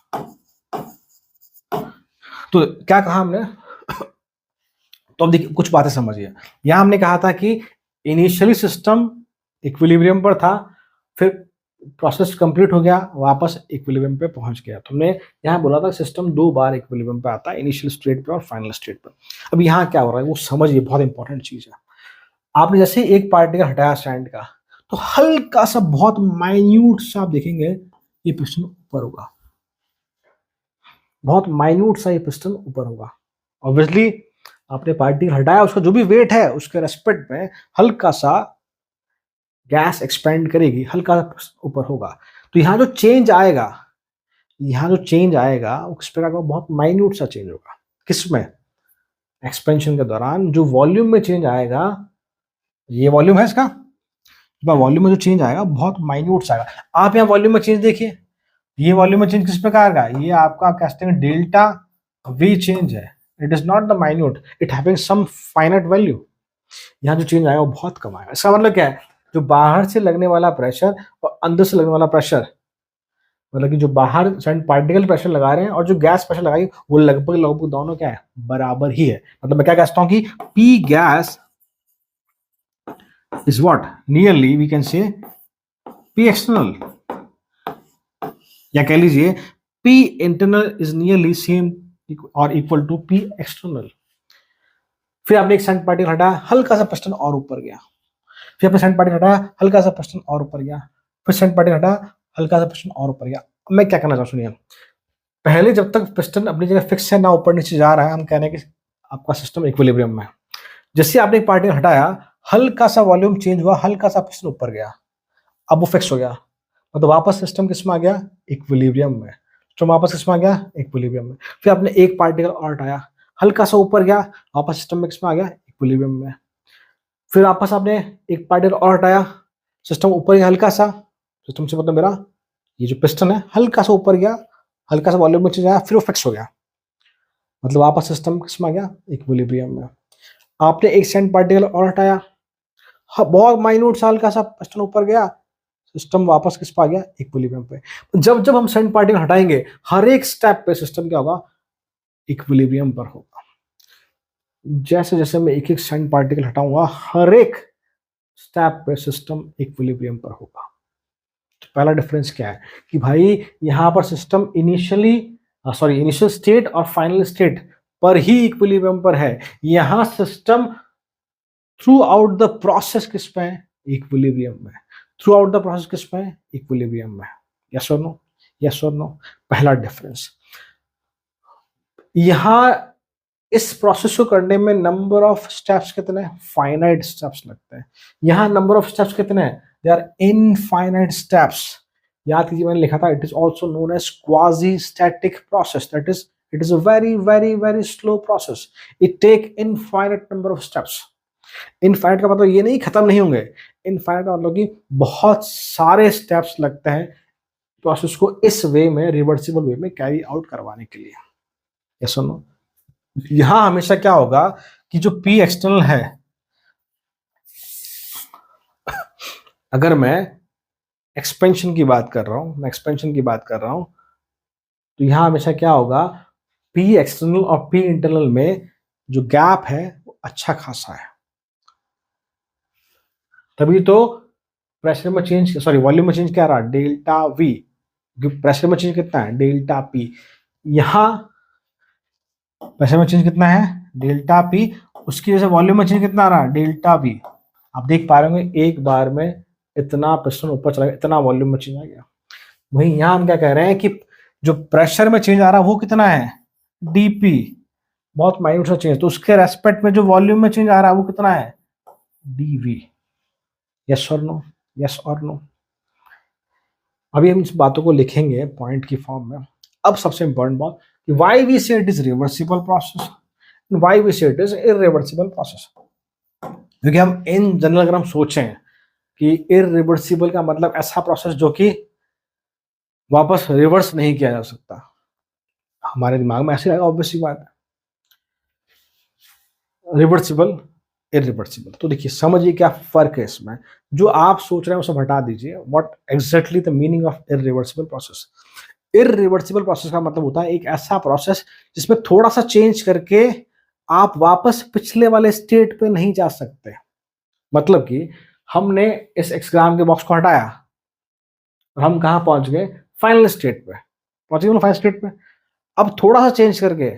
तो क्या कहा हमने? तो अब देखिए कुछ बातें समझिए। यहां हमने कहा था कि इनिशियली सिस्टम इक्विलिब्रियम पर था, फिर प्रोसेस कंप्लीट हो गया, वापस इक्विलिब्रियम पे पहुंच गया। तो हमने यहाँ बोला था सिस्टम 2 बार इक्विलिब्रियम पे आता है, इनिशियल स्टेट पे और फाइनल स्टेट पे। अब यहाँ क्या हो रहा है वो समझिए, बहुत इंपॉर्टेंट चीज है। आपने जैसे एक पार्टिकल हटाया स्टैंड का, तो हल्का सा बहुत माइन्यूट सा आप देखेंगे ये पिस्टन ऊपर होगा, बहुत माइन्यूट सा ये पिस्टन ऊपर होगा। ऑब्वियसली आपने पार्टिकल हटाया, उसका जो भी वेट है उसके रेस्पेक्ट में हल्का सा गैस एक्सपेंड करेगी, हल्का सा ऊपर होगा। तो यहाँ जो चेंज आएगा, यहाँ जो चेंज आएगा वो किस प्रकार का, बहुत माइन्यूट सा चेंज होगा। किसमें? एक्सपेंशन के दौरान जो वॉल्यूम में चेंज आएगा, ये वॉल्यूम है इसका, वॉल्यूम में जो चेंज आएगा बहुत माइन्यूट सा आएगा। आप यहाँ वॉल्यूम में चेंज देखिए, ये वॉल्यूम में चेंज किस प्रकार का, ये आपका कहते हैं डेल्टा वी चेंज है। It is not the minute, it having some finite value. यहाँ जो चेंज आएगा वो बहुत कम आएगा। इसका मतलब क्या है, जो बाहर से लगने वाला प्रेशर और अंदर से लगने वाला प्रेशर, मतलब कि जो बाहर पार्टिकल प्रेशर लगा रहे हैं और जो गैस प्रेशर लगाई, वो लगभग लगभग दोनों क्या है, बराबर ही है। मतलब मैं क्या कहता हूं कि P gas is what, nearly we can say P external, या कह लीजिए P internal is nearly same और इक्वल टू पी एक्सटर्नल। फिर आपने एक सेंट पार्टिकल हटाया, हल्का सा पिस्टन और ऊपर गया, फिर आपने सेंट पार्टिकल हटाया, हल्का सा पिस्टन और ऊपर गया, फिर सेंट पार्टिकल हटाया, हल्का सा पिस्टन और ऊपर गया। अब मैं क्या करना चाहूँ सुनिए, पहले जब तक पिस्टन अपनी जगह फिक्स है, ना ऊपर नीचे जा रहा है, हम कह रहे हैं कि आपका सिस्टम इक्विलिब्रियम में है। जैसे आपने एक पार्टिकल हटाया, हल्का सा वॉल्यूम चेंज हुआ, हल्का सा पिस्टन ऊपर गया, अब वो फिक्स हो गया, मतलब वापस सिस्टम किस में आ गया, इक्विलिब्रियम में। तो वापस किस में आ गया, इक्विलिब्रियम में। फिर आपने एक पार्टिकल और हटाया, हल्का सा ऊपर गया, वापस सिस्टम में किस में आ गया, इक्विलिब्रियम में। फिर वापस आपने एक पार्टिकल और हटाया, सिस्टम ऊपर गया हल्का सा, सिस्टम से मतलब मेरा ये जो पिस्टन है हल्का सा ऊपर गया, हल्का सा वॉल्यूम में चेंज आया, फिर वो फिक्स हो गया, मतलब वापस सिस्टम किस में आ गया, इक्विलिब्रियम में। आपने एक सेंट पार्टिकल और हटाया, बहुत माइन्यूट सा हल्का सा पिस्टन ऊपर गया, सिस्टम वापस किस पे आ गया, इक्विलिब्रियम पे। जब जब हम सेंट पार्टिकल हटाएंगे, हर एक स्टेप पे सिस्टम क्या होगा, इक्विलिब्रियम पर होगा। जैसे जैसे मैं एक एक सेंट पार्टिकल हटाऊंगा, हर एक स्टेप पे सिस्टम इक्विलिब्रियम पर होगा। तो पहला डिफरेंस क्या है कि भाई यहां पर सिस्टम इनिशियल स्टेट और फाइनल स्टेट पर ही इक्विलिब्रियम पर है। यहां system through out the process किस पे है, इक्विलिब्रियम में। थ्रू आउट द प्रोसेस किस पे है, इक्विलिब्रियम में। यस और नो, यस और नो। पहला डिफरेंस, यहां इस प्रोसेस को करने में नंबर ऑफ स्टेप्स कितने हैं, फाइनाइट स्टेप्स लगते हैं। यहां नंबर ऑफ स्टेप्स कितने हैं, दे आर इनफाइनाइट स्टेप्स। याद कीजिए मैंने लिखा था it is also known as quasi static process, that is it is a very very very slow process, it take infinite number of steps. Infinite का मतलब ये नहीं खत्म नहीं होंगे, इनफाइनाइट का मतलब कि बहुत सारे स्टेप्स लगते हैं प्रोसेस को इस वे में, रिवर्सिबल वे में कैरी आउट करवाने के लिए। यस और नो। यहां हमेशा क्या होगा कि जो पी एक्सटर्नल है, अगर मैं एक्सपेंशन की बात कर रहा हूं, मैं एक्सपेंशन की बात कर रहा हूं, तो यहां हमेशा क्या होगा, पी एक्सटर्नल और पी इंटरनल में जो गैप है वो अच्छा खासा है। तभी तो प्रेशर में चेंज, सॉरी वॉल्यूम में चेंज क्या रहा, डेल्टा वी। प्रेशर में चेंज कितना है, डेल्टा पी। यहां प्रेशर में चेंज कितना है, डेल्टा पी, उसकी वजह से वॉल्यूम में चेंज कितना आ रहा है, डेल्टा वी। आप देख पा रहे होंगे एक बार में इतना पिस्टन ऊपर चला गया, इतना वॉल्यूम में चेंज आ गया। वहीं यहां हम क्या कह रहे हैं कि जो प्रेशर में चेंज आ रहा है वो कितना है, डीपी, बहुत माइन्यूट सा चेंज, तो उसके रेस्पेक्ट में जो वॉल्यूम में चेंज आ रहा है वो कितना है, डीवी। यस और नो, यस और नो। अभी हम इस बातों को लिखेंगे पॉइंट की फॉर्म में। अब सबसे इंपॉर्टेंट बात कि why we say it is reversible process, why we say it is irreversible process. क्योंकि हम इन जनरल अगर हम सोचें कि इरिवर्सिबल का मतलब ऐसा प्रोसेस जो कि वापस रिवर्स नहीं किया जा सकता, हमारे दिमाग में ऐसे आएगा, ऑब्वियस सी बात है। रिवर्सिबल, इरिवर्सिबल, तो देखिए समझिए क्या फर्क है इसमें। जो आप सोच रहे हैं उसे हटा दीजिए, what exactly the meaning of irreversible process. Irreversible process का मतलब होता है एक ऐसा प्रोसेस जिसमें थोड़ा सा चेंज करके आप वापस पिछले वाले स्टेट पे नहीं जा सकते। मतलब कि हमने इस एक्सग्राम के बॉक्स को हटाया और हम कहां पहुंच गए, फाइनल स्टेट पे पहुंच गए, फाइनल स्टेट पे। अब थोड़ा सा चेंज करके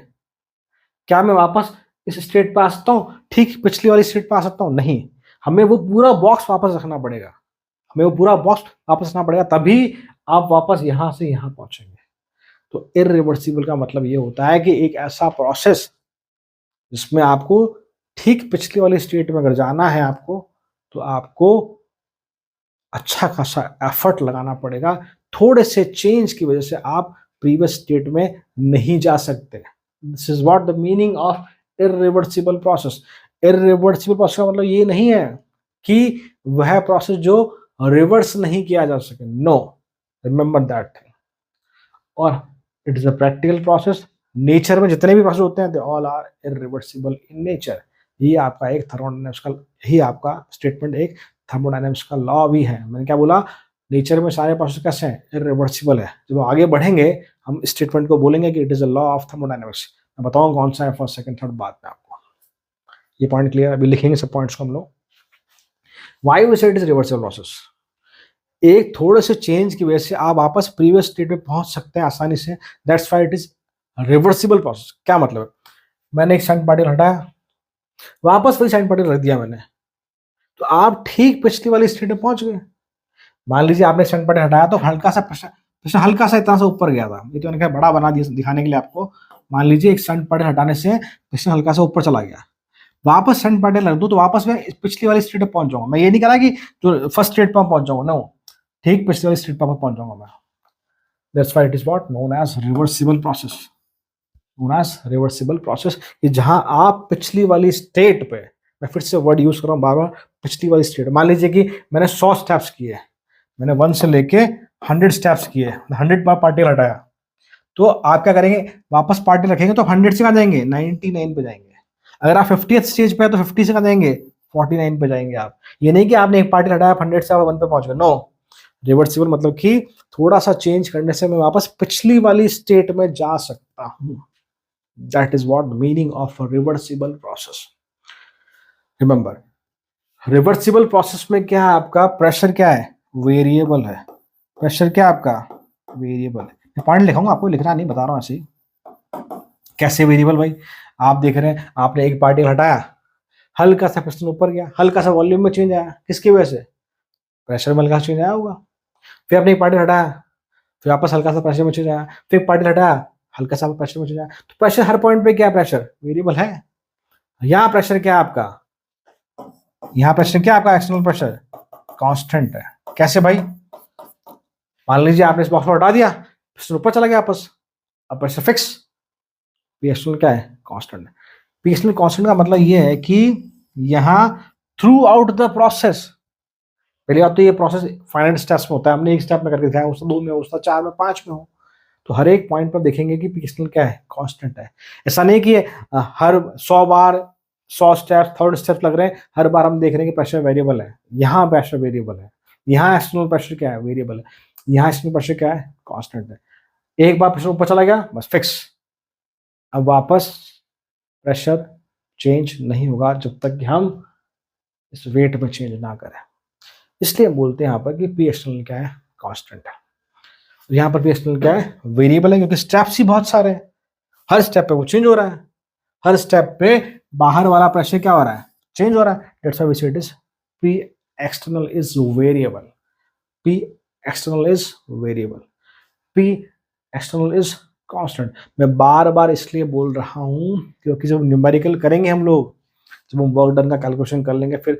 क्या मैं वापस इस स्टेट पे आ सकता हूँ, ठीक पिछली वाली स्टेट पे आ सकता हूँ, नहीं। हमें वो पूरा बॉक्स वापस रखना पड़ेगा, हमें वो पूरा बॉक्स वापस रखना पड़ेगा, तभी आप वापस यहां से यहां पहुंचेंगे। तो इरिवर्सिबल का मतलब ये होता है कि एक ऐसा प्रोसेस जिसमें आपको ठीक पिछली वाली स्टेट में अगर जाना है आपको, तो आपको अच्छा खासा एफर्ट लगाना पड़ेगा। थोड़े से चेंज की वजह से आप प्रीवियस स्टेट में नहीं जा सकते। This is what the meaning of irreversible process. Irreversible process का मतलब ये नहीं है कि वह प्रोसेस जो रिवर्स नहीं किया जा सके, नो, रिमेंबर दैट थिंग। और it is a practical process. Nature में जितने भी प्रोसेस होते हैं they all are irreversible in nature. ये आपका एक थर्मोडायनेमिक्स का, यही आपका स्टेटमेंट एक थर्मोडायनेमिक्स का लॉ भी है। मैंने क्या बोला, नेचर में सारे प्रोसेस कैसे हैं, इरिवर्सिबल है। जब आगे बढ़ेंगे हम स्टेटमेंट को बोलेंगे कि it is a law of thermodynamics. मैं बताऊंगा कौन सा है फर्स्ट सेकंड थर्ड बाद में आपको। ये पॉइंट क्लियर, अभी लिखेंगे सब पॉइंट्स को हम लोग। Why we say it is reversible process, एक थोड़े से चेंज की वजह से आप वापस प्रीवियस स्टेट में पहुंच सकते हैं आसानी से। That's why it is reversible process. क्या मतलब है, मैंने एक सेंट पार्टिकल हटाया, वापस वही सेंट पार्टिकल रख दिया मैंने, तो आप ठीक पिछली वाली स्टेट में पहुंच गए। मान लीजिए आपने सेंट पार्टिकल हटाया तो हल्का सा प्रश्न हल्का सा इतना सा ऊपर गया था, ये तो मैंने कहा बड़ा बना दिया दिखाने के लिए आपको। मान लीजिए एक सेंट पार्टिकल हटाने से प्रश्न हल्का सा ऊपर चला गया, वापस सेंट पार्टिकल रख दो तो वापस मैं पिछली वाली स्टेट पे पहुंच जाऊंगा। मैं ये नहीं कह रहा कि जो फर्स्ट स्टेट पर पहुंच जाऊंगा, नो, ठीक पिछली वाली स्टेट पर पहुंच जाऊंगा मैं। That's why it is what known as reversible process, known as reversible process, कि जहां आप पिछली वाली स्टेट पे, मैं फिर से वर्ड यूज कर रहा हूं बार बार, पिछली वाली स्टेट। मान लीजिए कि मैंने 100 स्टेप्स किए, मैंने 1 से लेके 100 स्टेप्स किए, 100 बार पार्टिकल हटाया, तो आप क्या करेंगे, वापस पार्टिकल रखेंगे तो 100 से कहाँ जाएंगे, 99 पे जाएंगे। अगर आप 50th स्टेज पे है तो 50 से कहाँ जाएंगे, 49 पे जाएंगे आप। ये नहीं कि आपने एक पार्टिकल हटाया 100 से आप 1 पे पहुंच गए, नो। रिवर्सिबल मतलब कि थोड़ा सा चेंज करने से मैं वापस पिछली वाली स्टेट में जा सकता हूं। That is what the meaning of a reversible process. Remember, reversible process में क्या है, आपका प्रेशर क्या है, वेरिएबल है। प्रेशर क्या है आपका, वेरिएबल है। मैं पॉइंट लिखाऊंगा, आपको लिखना नहीं, बता रहा हूं ऐसे ही। कैसे वेरिएबल भाई, आप देख रहे हैं आपने एक पार्टिकल हटाया, हल्का सा पिस्टन ऊपर गया, हल्का सा वॉल्यूम में चेंज आया, किसकी वजह से, प्रेशर में हल्का चेंज आया होगा। फिर आपने एक पार्टिकल हटाया, फिर वापस हल्का सा प्रेशर में चले जाए, फिर पार्टिकल हटाया, हल्का सा प्रेशर में चले जाए। तो प्रेशर हर पॉइंट पे क्या है? प्रेशर वेरिएबल है। यहाँ प्रेशर क्या है आपका? यहाँ प्रेशर क्या है आपका? एक्सटर्नल प्रेशर कांस्टेंट है। कैसे भाई? मान लीजिए आपने इस बॉक्स को हटा दिया, प्रेशर ऊपर चला गया वापस, अब प्रेशर फिक्स। पी एक्सटर्नल क्या है? कांस्टेंट है। पी एक्सटर्नल कांस्टेंट का मतलब ये है कि यहाँ थ्रू आउट द प्रोसेस, पहली बात तो ये प्रोसेस फाइनाइट स्टेप्स में होता है, हमने एक स्टेप में करके दिखाया, उसका 2 में हो, उसका 4 में, 5 में हो, तो हर एक पॉइंट पर देखेंगे कि पी एक्सटर्नल क्या है? कांस्टेंट है। ऐसा नहीं कि हर 100 बार 100 स्टेप थर्ड स्टेप लग रहे हैं, हर बार हम देख रहे हैं कि प्रेशर वेरिएबल है। यहाँ प्रेशर वेरिएबल है, यहाँ एक्सटर्नल प्रेशर क्या है? वेरिएबल है। यहाँ एक्सटर्नल प्रेशर क्या है? कांस्टेंट है। एक बार प्रेशर ऊपर चला गया, बस फिक्स। अब वापस प्रेशर चेंज नहीं होगा जब तक कि हम इस वेट में चेंज ना करें। इसलिए हम बोलते हैं यहाँ पर कि पी एक्सटर्नल क्या है? कांस्टेंट है। यहाँ पर पी एक्सटर्नल क्या है? वेरिएबल है, क्योंकि स्टेप्स ही बहुत सारे हैं, हर स्टेप पे वो चेंज हो रहा है, हर स्टेप पे बाहर वाला प्रेशर क्या हो रहा है? चेंज हो रहा है। That's why we say it is P external is variable. P external is variable. P external is constant. मैं बार बार इसलिए बोल रहा हूं क्योंकि जब न्यूमेरिकल करेंगे हम लोग, जब हम वर्क डन का कैलकुलेशन कर लेंगे, फिर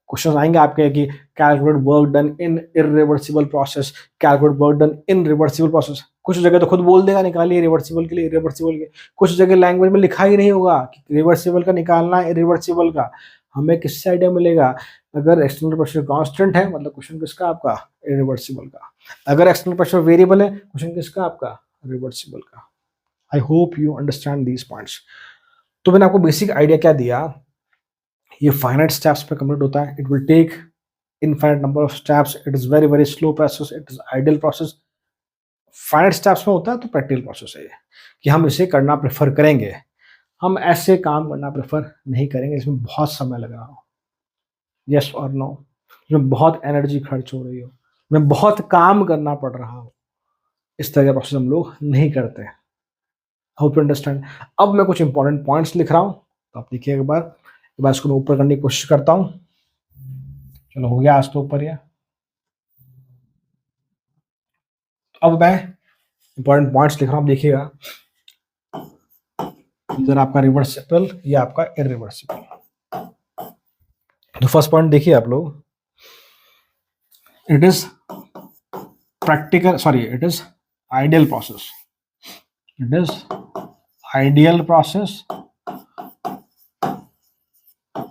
क्वेश्चन आएंगे आपके कि calculate work done in irreversible process, calculate work done in reversible process. कुछ जगह तो खुद बोल देगा निकालिए रिवर्सिबल के लिए, इरिवर्सिबल के। कुछ जगह लैंग्वेज में लिखा ही नहीं होगा कि रिवर्सिबल का निकालना है, इरिवर्सिबल का। हमें किससे आइडिया मिलेगा? अगर एक्सटर्नल प्रेशर कांस्टेंट है, मतलब क्वेश्चन किसका? आपका इरिवर्सिबल का। अगर एक्सटर्नल प्रेशर वेरिएबल है, क्वेश्चन किसका? आपका रिवर्सिबल का। आई hope you understand these points. तो मैंने आपको बेसिक आइडिया क्या दिया, ये फाइनाइट स्टेप्स पे कंप्लीट होता है। It will take infinite number of steps, it is very very slow process, it is ideal process. Finite steps में होता है तो प्रैक्टिकल प्रोसेस है ये, कि हम इसे करना प्रेफर करेंगे। हम ऐसे काम करना प्रेफर नहीं करेंगे इसमें बहुत समय लग रहा हो, यस और नो, इसमें बहुत एनर्जी खर्च हो रही हो, इसमें बहुत काम करना पड़ रहा हो। इस तरह का प्रोसेस हम लोग नहीं करते। Hope you understand. अब मैं कुछ इंपॉर्टेंट पॉइंट्स लिख रहा हूँ, तो आप देखिए एक बार इसको मैं ऊपर करने की कोशिश करता हूँ। चलो हो गया आज तो ऊपर। ये अब मैं इंपॉर्टेंट पॉइंट्स लिख रहा हूँ, देखिएगा। इधर आपका रिवर्सिबल, या आपका इरिवर्सिबल। तो फर्स्ट पॉइंट देखिए आप लोग, it is practical, sorry, it is ideal process. It is ideal process,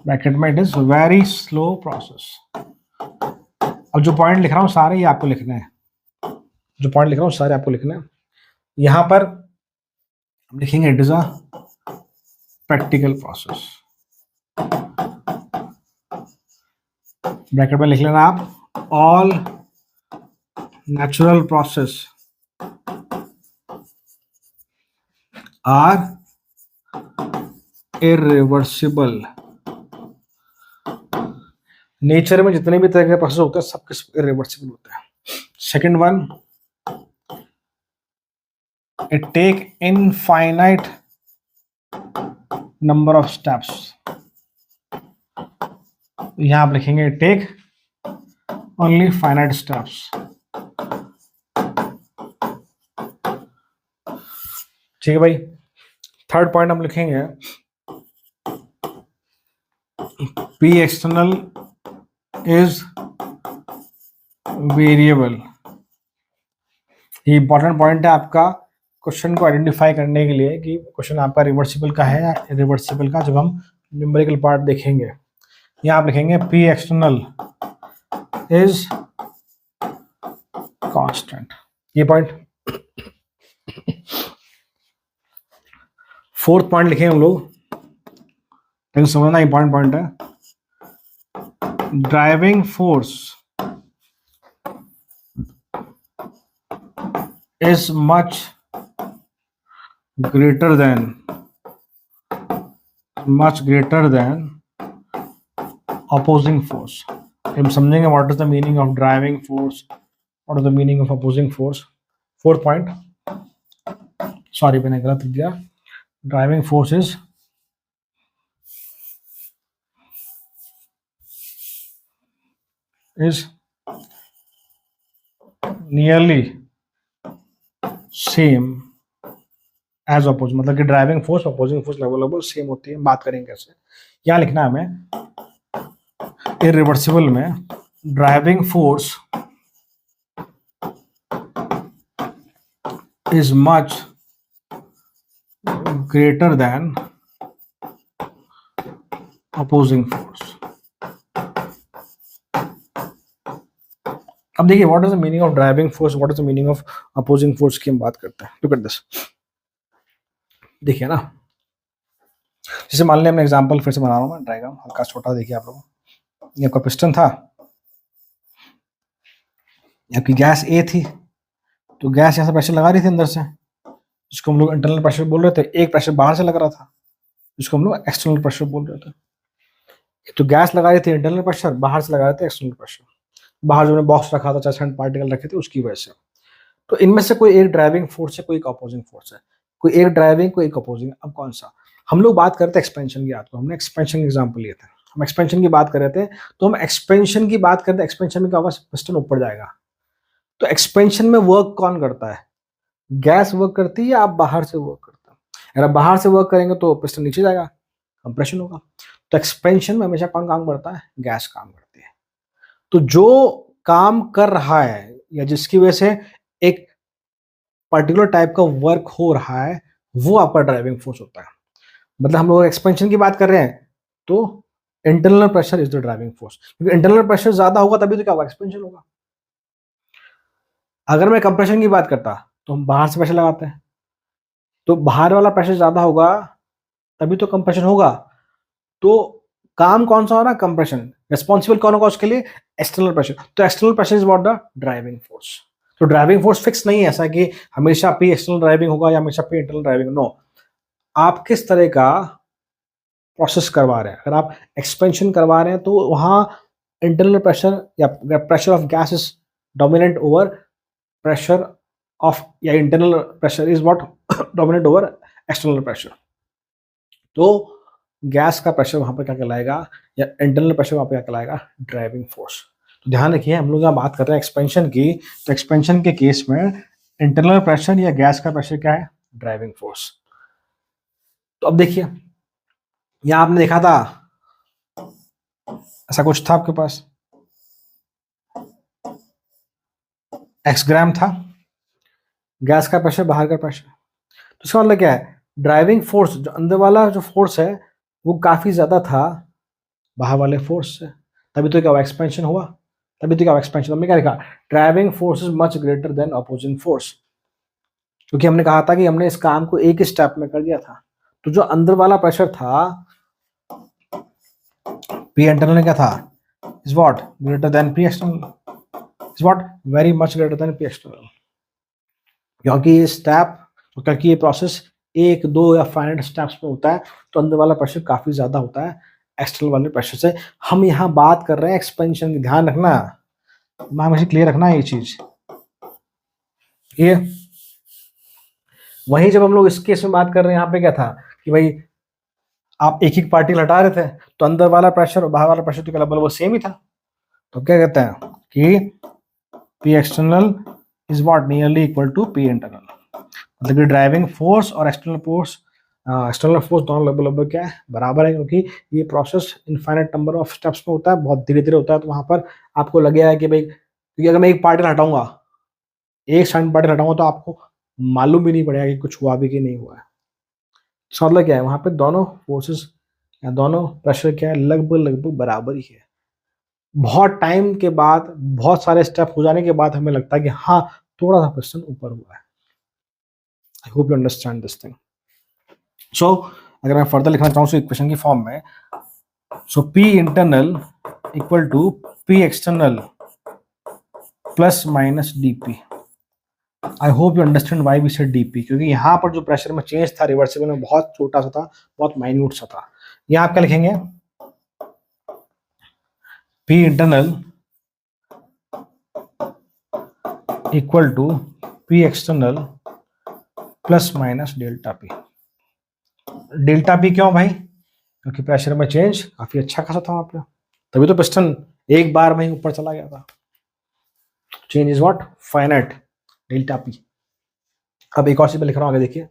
bracket में it is very slow process. अब जो पॉइंट लिख रहा हूँ सारे ये आपको लिखने हैं, जो पॉइंट लिख रहा हूँ सारे आपको लिखने हैं। यहां पर हम लिखेंगे it is a practical process, bracket में लिख लेना आप, all natural process are irreversible. Nature में जितने भी तरह के प्रोसेस होते हैं सब इरिवर्सिबल होते हैं। Second one, it take infinite number of steps. यहां आप लिखेंगे टेक ओनली फाइनाइट स्टेप्स। ठीक है भाई। थर्ड पॉइंट हम लिखेंगे पी एक्सटर्नल इज वेरिएबल। ये इंपॉर्टेंट पॉइंट है आपका क्वेश्चन को आइडेंटिफाई करने के लिए कि क्वेश्चन आपका रिवर्सिबल का है या रिवर्सिबल का, जब हम न्यूमेरिकल पार्ट देखेंगे। यहाँ आप लिखेंगे पी एक्सटर्नल इज कांस्टेंट, ये पॉइंट। फोर्थ पॉइंट लिखेंगे हम लोग, लेकिन समझना इंपॉर्टेंट पॉइंट है, driving force is much greater than opposing force। हम समझेंगे what is the meaning of driving force, what is the meaning of opposing force. Fourth point, sorry मैंने गलत लिख दिया, driving force is nearly same as oppose, मतलब कि driving force opposing force लगभग same होती है। बात करेंगे कैसे, यहाँ लिखना है हमें इरिवर्सिबल में driving force is much greater than opposing force. अब देखिए what is the meaning of driving force, what is the meaning of opposing force की हम बात करते हैं। लुक एट दिस, देखिए ना, जैसे मान लिया हमने एग्जांपल फिर से बना रहा हूँ मैं, डायग्राम हल्का छोटा, देखिए आप लोग, ये आपका पिस्टन था, आपकी गैस ए थी, तो गैस यहाँ से प्रेशर लगा रही थी अंदर से, जिसको हम लोग इंटरनल प्रेशर बोल रहे थे। एक प्रेशर बाहर से लग रहा था, जिसको हम लोग एक्सटर्नल प्रेशर बोल रहे थे। तो गैस लगा रही थी इंटरनल प्रेशर, बाहर से लगा रहे थे एक्सटर्नल प्रेशर, बाहर जो बॉक्स रखा था, चाहे सैंड पार्टिकल रखे थे, उसकी वजह से। तो इनमें से कोई एक ड्राइविंग फोर्स है, कोई एक अपोजिंग फोर्स है, कोई एक ड्राइविंग कोई एक अपोजिंग। अब कौन सा? हम लोग बात करते हैं एक्सपेंशन की। याद को हमने एक्सपेंशन एग्जाम्पल लिए थे, हम एक्सपेंशन की बात कर रहे थे, तो हम एक्सपेंशन की बात करते हैं। एक्सपेंशन में क्या होगा, पिस्टन ऊपर जाएगा। तो एक्सपेंशन में वर्क कौन करता है? गैस वर्क करती है या आप बाहर से वर्क करते हैं? अगर आप बाहर से वर्क करेंगे तो पिस्टन नीचे जाएगा, कंप्रेशन होगा। तो एक्सपेंशन में हमेशा कौन काम करता है? गैस काम करती है। तो जो काम कर रहा है या जिसकी वजह से एक पर्टिकुलर टाइप का वर्क हो रहा है, वो आपका ड्राइविंग फोर्स होता है। मतलब हम लोग एक्सपेंशन की बात कर रहे हैं, तो internal pressure is the driving force, क्योंकि इंटरनल प्रेशर ज्यादा होगा तभी तो क्या होगा, एक्सपेंशन होगा। अगर मैं कंप्रेशन की बात करता तो हम बाहर से प्रेशर लगाते हैं, तो बाहर वाला प्रेशर ज्यादा होगा तभी तो कंप्रेशन होगा। तो काम कौन सा हो रहा है? कंप्रेशन। रिस्पॉन्सिबल कौन होगा उसके लिए? External pressure. तो external pressure is what? The driving force. तो ड्राइविंग फोर्स फिक्स नहीं है ऐसा कि हमेशा पी एक्सटर्नल ड्राइविंग होगा या हमेशा पी इंटरनल ड्राइविंग। नो, आप किस तरह का प्रोसेस करवा रहे हैं। अगर आप एक्सपेंशन करवा रहे हैं तो वहां इंटरनल प्रेशर या pressure of gas is dominant over pressure of, या internal pressure is what dominant over external pressure. तो गैस का प्रेशर वहां पर क्या कहलाएगा, या इंटरनल प्रेशर वहां पर क्या कहलाएगा? Driving force. तो ध्यान रखिए, हम लोग यहाँ बात कर रहे हैं एक्सपेंशन की, तो एक्सपेंशन के केस में इंटरनल प्रेशर या गैस का प्रेशर क्या है? Driving force. तो अब देखिए, यहां आपने देखा था ऐसा कुछ था आपके पास, एक्स ग्राम था, गैस का प्रेशर, बाहर का प्रेशर। तो इसका मतलब क्या है? ड्राइविंग फोर्स, जो अंदर वाला जो फोर्स है, वो काफी ज्यादा था बाहर वाले फोर्स से, तभी तो क्या हुआ? एक्सपेंशन हुआ। तभी तो क्या हुआ? एक्सपेंशन। हमने क्या लिखा? Driving force is much greater than opposing force, क्योंकि हमने कहा था कि हमने इस काम को एक ही स्टेप में कर दिया था। तो जो अंदर वाला प्रेशर था, पी इंटरनल क्या था? Is what? Greater than P external. Is what? Very much greater than P external. क्योंकि ये स्टेप, क्योंकि ये प्रोसेस एक, दो या फाइनाइट स्टेप्स में होता है, तो अंदर वाला प्रेशर काफी ज्यादा होता है एक्सटर्नल वाले प्रेशर से। हम यहाँ बात कर रहे हैं एक्सपेंशन की, ध्यान रखना, हमेशा क्लियर रखना ये चीज। ये वही जब हम लोग इस केस में बात कर रहे हैं, यहाँ पे क्या था कि भाई आप एक एक पार्टिकल हटा रहे थे, तो अंदर वाला प्रेशर और बाहर वाला प्रेशर तो क्या वो सेम ही था। तो क्या कहते हैं कि P external is what? Nearly equal to P internal. मतलब कि ड्राइविंग फोर्स और एक्सटर्नल फोर्स दोनों लगभग क्या है? बराबर है, क्योंकि ये process infinite number of steps में होता है, बहुत धीरे धीरे होता है। तो वहां पर आपको लगेगा कि भाई, क्योंकि अगर मैं एक पार्टिकल हटाऊंगा, एक सैंड पार्टिकल हटाऊंगा, तो आपको मालूम भी नहीं पड़ेगा कि कुछ हुआ भी कि नहीं हुआ है। इसका मतलब क्या है? वहां पे दोनों फोर्सेस या दोनों प्रेशर क्या है? लगभग लगभग बराबर ही है। बहुत टाइम के बाद, बहुत सारे स्टेप हो जाने के बाद हमें लगता है कि हाँ, थोड़ा सा पिस्टन ऊपर हुआ है। I hope you understand this thing. So अगर मैं फर्दर लिखना चाहूँ इक्वेशन की फॉर्म में, so P internal equal to P external plus minus DP. I hope you understand why we said DP, क्योंकि यहाँ पर जो प्रेशर में चेंज था रिवर्सिबल में, बहुत छोटा सा था, बहुत माइन्यूट सा था। यहाँ आप क्या लिखेंगे? P internal equal to P external plus minus delta P. Delta P क्यों भाई? क्योंकि प्रेशर में चेंज काफी अच्छा खासा था वहां पे, तभी तो पिस्टन एक बार में ही ऊपर चला गया था। Change is what? Finite, delta P. अब एक और चीज मैं लिख रहा हूँ, आगे देखिए।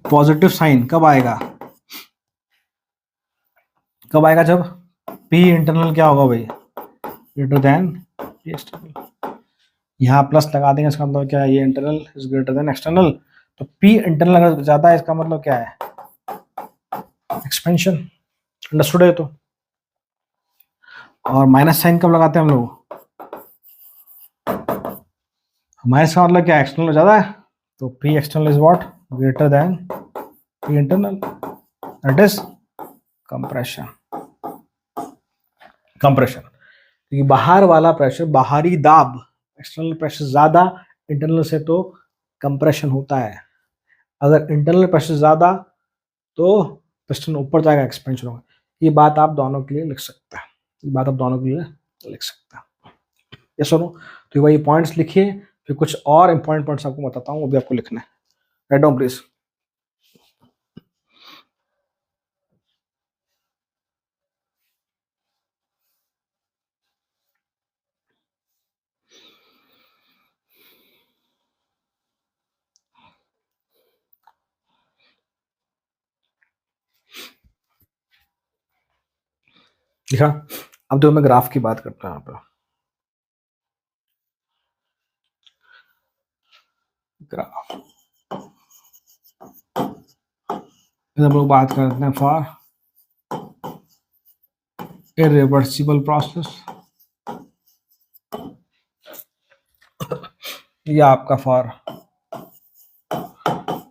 पॉजिटिव साइन कब आएगा? कब आएगा? जब P इंटरनल क्या होगा भाई? Greater than P external. यहाँ प्लस लगा देंगे, इसका मतलब क्या है? ये internal is greater than external. तो P इंटरनल अगर ज्यादा है, इसका मतलब क्या है? एक्सपेंशन। अंडरस्टूड है? तो और माइनस साइन कब लगाते हैं हम लोग? माइनस का मतलब क्या? एक्सटर्नल ज्यादा है, तो P external is what? Greater than P internal, that is compression. Compression क्योंकि बाहर वाला प्रेशर, बाहरी दाब, एक्सटर्नल प्रेशर ज्यादा इंटरनल से, तो कंप्रेशन होता है। अगर इंटरनल प्रेशर ज्यादा तो पिस्टन ऊपर जाएगा, एक्सपेंशन होगा। ये बात आप दोनों के लिए लिख सकते हैं, ये बात आप दोनों के लिए लिख सकते हैं। ये सुनो, तो वही पॉइंट्स लिखिए, फिर कुछ और इंपॉर्टेंट पॉइंट्स आपको बताता हूँ, वो भी आपको लिखना है। Write down please. लिखा? अब देखो मैं ग्राफ की बात करता हूँ यहाँ पर। ग्राफ हम लोग बात करते हैं फॉर इरिवर्सिबल प्रोसेस, ये आपका फॉर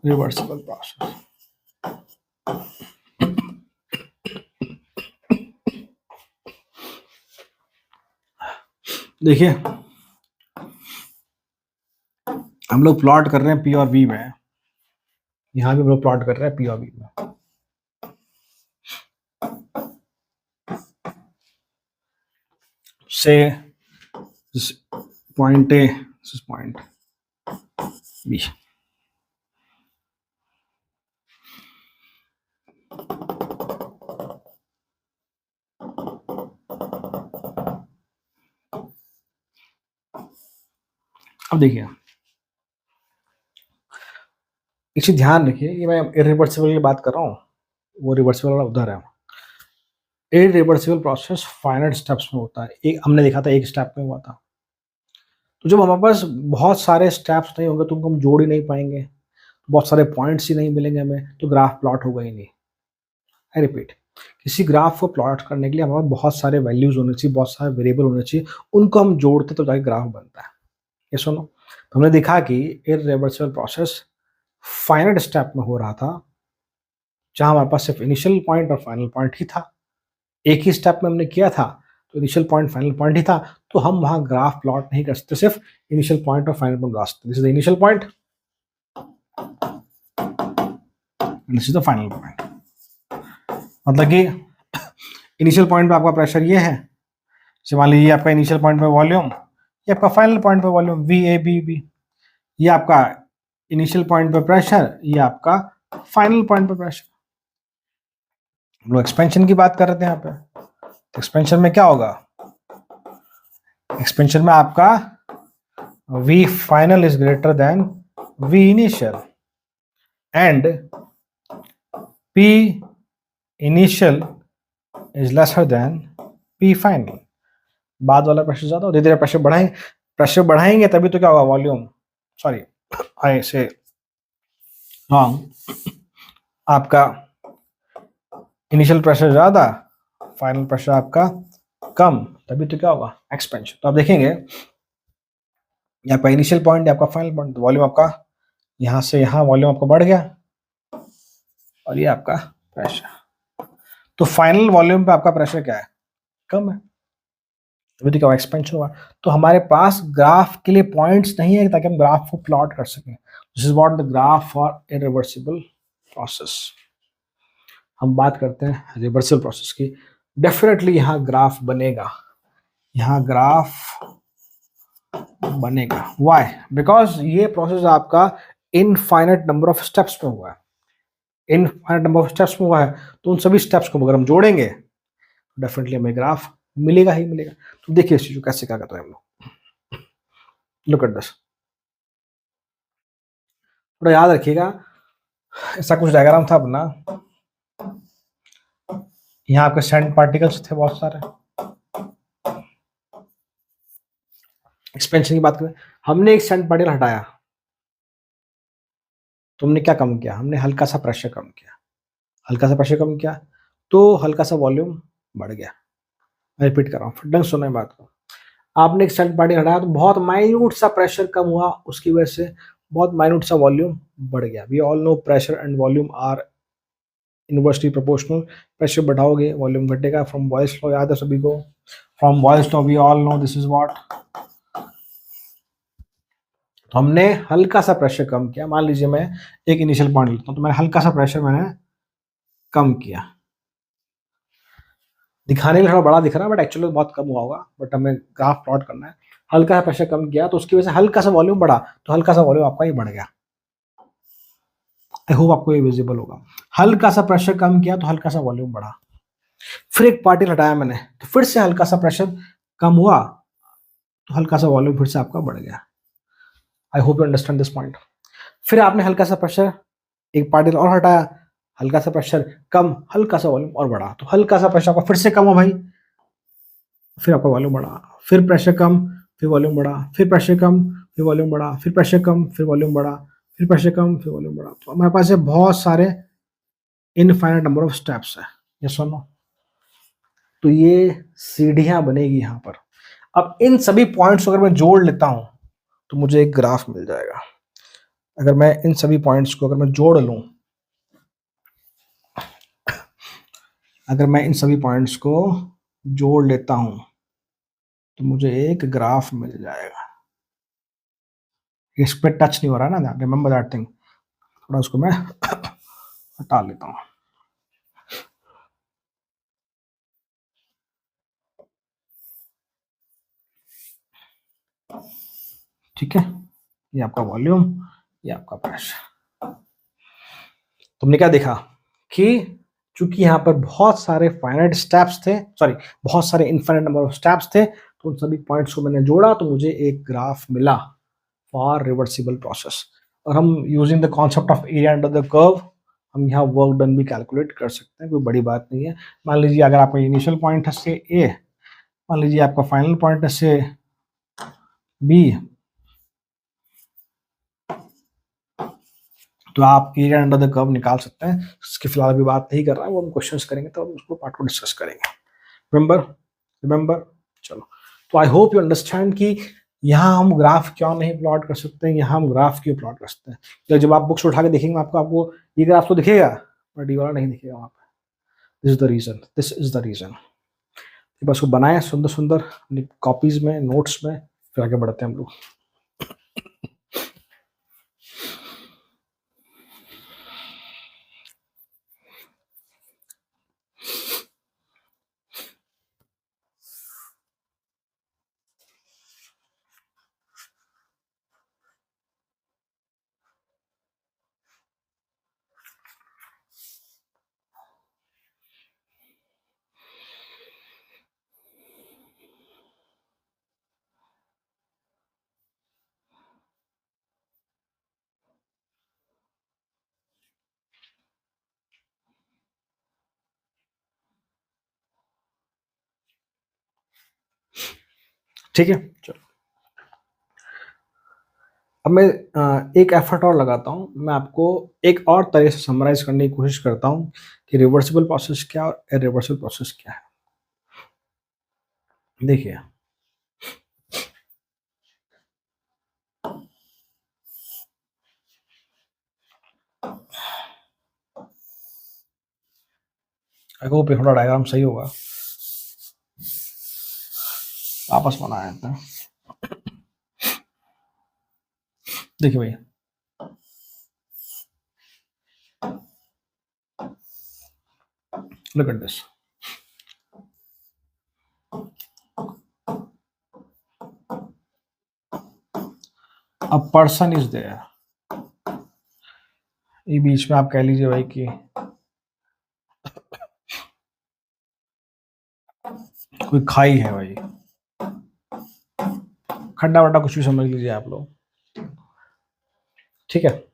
रिवर्सिबल प्रोसेस। देखिए हम लोग प्लॉट कर रहे हैं P और V में, यहां भी हम लोग प्लॉट कर रहे हैं P और V में। से पॉइंट A, पॉइंट B। अब देखिए एक चीज ध्यान रखिए, ये मैं इरिवर्सिबल की बात कर रहा हूँ, वो रिवर्सिबल वाला उधर है। इरिवर्सिबल प्रोसेस फाइनाइट स्टेप्स में होता है, एक हमने देखा था, एक स्टेप में हुआ था। तो जब हमारे पास बहुत सारे स्टेप्स नहीं होंगे, तो हम जोड़ ही नहीं पाएंगे, बहुत सारे पॉइंट्स ही नहीं मिलेंगे हमें, तो ग्राफ प्लॉट होगा ही नहीं। आई रिपीट, किसी ग्राफ को प्लॉट करने के लिए हमारे पास बहुत सारे वैल्यूज होने चाहिए, बहुत सारे वेरिएबल होने चाहिए, उनको हम जोड़ते तो जाके ग्राफ बनता है। ये सुनो, तो हमने देखा कि इरिवर्सिबल प्रोसेस फाइनाइट स्टेप में हो रहा था, जहां हमारे पास सिर्फ इनिशियल पॉइंट और फाइनल पॉइंट ही था। एक ही स्टेप में हमने किया था, तो इनिशियल पॉइंट फाइनल पॉइंट ही था, तो हम वहां ग्राफ प्लॉट नहीं कर सकते, सिर्फ इनिशियल पॉइंट और फाइनल पॉइंट बता सकते। This is the initial point, this is the final point. मतलब कि इनिशियल पॉइंट पे आपका प्रेशर ये है, जैसे मान लीजिए आपका इनिशियल पॉइंट पे वॉल्यूम, ये आपका फाइनल पॉइंट पे volume V A B B, ये आपका इनिशियल पॉइंट पे प्रेशर, ये आपका फाइनल पॉइंट पे प्रेशर। हम लोग एक्सपेंशन की बात कर रहे थे यहाँ पे, तो एक्सपेंशन में क्या होगा? एक्सपेंशन में आपका V final is greater than V initial and P initial is lesser than P final। बाद वाला प्रेशर ज्यादा हो, धीरे धीरे प्रेशर बढ़ाएंगे तभी तो क्या होगा? वॉल्यूम, सॉरी आई से रॉन्ग, आपका इनिशियल प्रेशर ज्यादा, फाइनल प्रेशर आपका कम, तभी तो क्या होगा? एक्सपेंशन। तो आप देखेंगे ये आपका इनिशियल पॉइंट, आपका फाइनल पॉइंट, वॉल्यूम आपका यहां से यहां वॉल्यूम आपका बढ़ गया, और ये आपका प्रेशर। तो फाइनल वॉल्यूम पे आपका प्रेशर क्या है? कम है, तभी तो क्या एक्सपेंशन हुआ। तो हमारे पास ग्राफ के लिए पॉइंट्स नहीं है ताकि हम ग्राफ को प्लॉट कर सकें। This is what the graph for irreversible process. हम बात करते हैं रिवर्सिबल प्रोसेस की, डेफिनेटली यहाँ ग्राफ बनेगा, यहाँ ग्राफ बनेगा। व्हाई? बिकॉज ये प्रोसेस आपका इनफाइनाइट नंबर ऑफ स्टेप्स में हुआ है, इनफाइनाइट नंबर ऑफ स्टेप्स में हुआ है, तो उन सभी स्टेप्स को अगर हम जोड़ेंगे डेफिनेटली हमें ग्राफ मिलेगा ही मिलेगा। तो देखिए इस चीज को कैसे क्या करते हैं हम लोग। लुक एट दिस, थोड़ा याद रखिएगा, ऐसा कुछ डायग्राम था अपना, यहाँ आपके सैंड पार्टिकल्स थे बहुत सारे। एक्सपेंशन की बात करें, हमने एक सैंड पार्टिकल हटाया, तुमने क्या कम किया, हमने हल्का सा प्रेशर कम किया, हल्का सा प्रेशर कम किया तो हल्का सा वॉल्यूम बढ़ गया। मैं रिपीट कर रहा हूँ, फिर ढंग से सुनना है बात को। आपने एक सैंड पार्टिकल हटाया तो बहुत माइन्यूट सा प्रेशर कम हुआ, उसकी वजह से बहुत माइन्यूट सा वॉल्यूम बढ़ गया। We all know pressure and volume are inversely proportional. Pressure बढ़ाओगे वॉल्यूम घटेगा। फ्रॉम बॉयल्स लॉ याद है सभी को, from Boyle's law we all know this is what. तो हमने हल्का सा प्रेशर कम किया, मान लीजिए मैं एक इनिशियल पॉइंट लेता हूँ, तो मैंने हल्का सा प्रेशर मैंने कम किया, दिखाने में थोड़ा बड़ा दिख रहा है बट एक्चुअली बहुत कम हुआ होगा, बट हमें ग्राफ प्लॉट करना है। हल्का सा प्रेशर कम किया तो उसकी वजह से हल्का सा वॉल्यूम बढ़ा, तो हल्का सा वॉल्यूम आपका ये बढ़ गया। आई होप आपको ये विजिबल होगा। हल्का सा प्रेशर कम किया तो हल्का सा वॉल्यूम बढ़ा, फिर एक पार्टिकल हटाया मैंने तो फिर से हल्का सा प्रेशर कम हुआ तो हल्का सा वॉल्यूम फिर से आपका बढ़ गया। आई hope you understand this point. फिर आपने हल्का सा प्रेशर एक पार्टिकल और हटाया, हल्का सा प्रेशर कम, हल्का सा वॉल्यूम और बढ़ा, तो हल्का सा प्रेशर आपका फिर से कम हो भाई, फिर आपका वॉल्यूम बढ़ा, फिर प्रेशर कम, फिर वॉल्यूम बढ़ा, फिर प्रेशर कम, फिर वॉल्यूम बढ़ा, फिर प्रेशर कम, फिर वॉल्यूम बढ़ा, फिर प्रेशर कम, फिर वॉल्यूम बढ़ा। तो हमारे पास ये बहुत सारे इनफाइनाइट नंबर ऑफ स्टेप्स है, ये सुनो। तो ये सीढ़ियां बनेगी यहाँ पर। अब इन सभी पॉइंट्स को अगर मैं जोड़ लेता हूं तो मुझे एक ग्राफ मिल जाएगा। अगर मैं इन सभी पॉइंट्स को अगर मैं जोड़ लूं, अगर मैं इन सभी पॉइंट्स को जोड़ लेता हूं तो मुझे एक ग्राफ मिल जाएगा। इस पे टच नहीं हो रहा ना, रिमेंबर दैट थिंग। थोड़ा उसको मैं हटा लेता हूँ। ठीक है, ये आपका वॉल्यूम, ये आपका प्रेशर। तुमने क्या देखा कि चूंकि यहाँ पर बहुत सारे फाइनाइट स्टेप्स थे, सॉरी बहुत सारे इनफाइनाइट नंबर ऑफ स्टेप्स थे, तो उन सभी पॉइंट्स को मैंने जोड़ा तो मुझे एक ग्राफ मिला फॉर रिवर्सिबल प्रोसेस। और हम using the concept of area under the curve हम यहाँ वर्क डन भी कैलकुलेट कर सकते हैं, कोई बड़ी बात नहीं है। मान लीजिए अगर आपका इनिशियल पॉइंट है से ए, मान लीजिए आपका फाइनल पॉइंट है से बी, तो आप एरिया अंडर द कर्व निकाल सकते हैं। इसकी फिलहाल अभी बात नहीं कर रहा है, वो हम क्वेश्चंस करेंगे तो हम उसको पार्ट को डिस्कस करेंगे। Remember remember. चलो, तो आई होप यू अंडरस्टैंड कि यहाँ हम ग्राफ क्यों नहीं प्लॉट कर सकते हैं, यहाँ हम ग्राफ क्यों प्लॉट कर सकते हैं। तो जब आप बुक्स उठा के देखेंगे आपको ये ग्राफ तो दिखेगा बट ये वाला नहीं दिखेगा वहाँ पे। This is the reason, this is the reason. बस को बनाए सुंदर सुंदर अपनी कॉपीज में, नोट्स में, फिर आगे बढ़ते हैं हम लोग। ठीक है, चलो अब मैं एक एफर्ट और लगाता हूँ, मैं आपको एक और तरह से समराइज करने की कोशिश करता हूँ कि रिवर्सिबल प्रोसेस क्या और इरिवर्सिबल प्रोसेस क्या है। देखिए आई होप थोड़ा डायग्राम सही होगा, वापस बनाया था। देखिए भैया, look at this. A person is there. ये बीच में आप कह लीजिए भाई कि कोई खाई है भाई, खड्डा वड्डा कुछ भी समझ लीजिए आप लोग, ठीक है।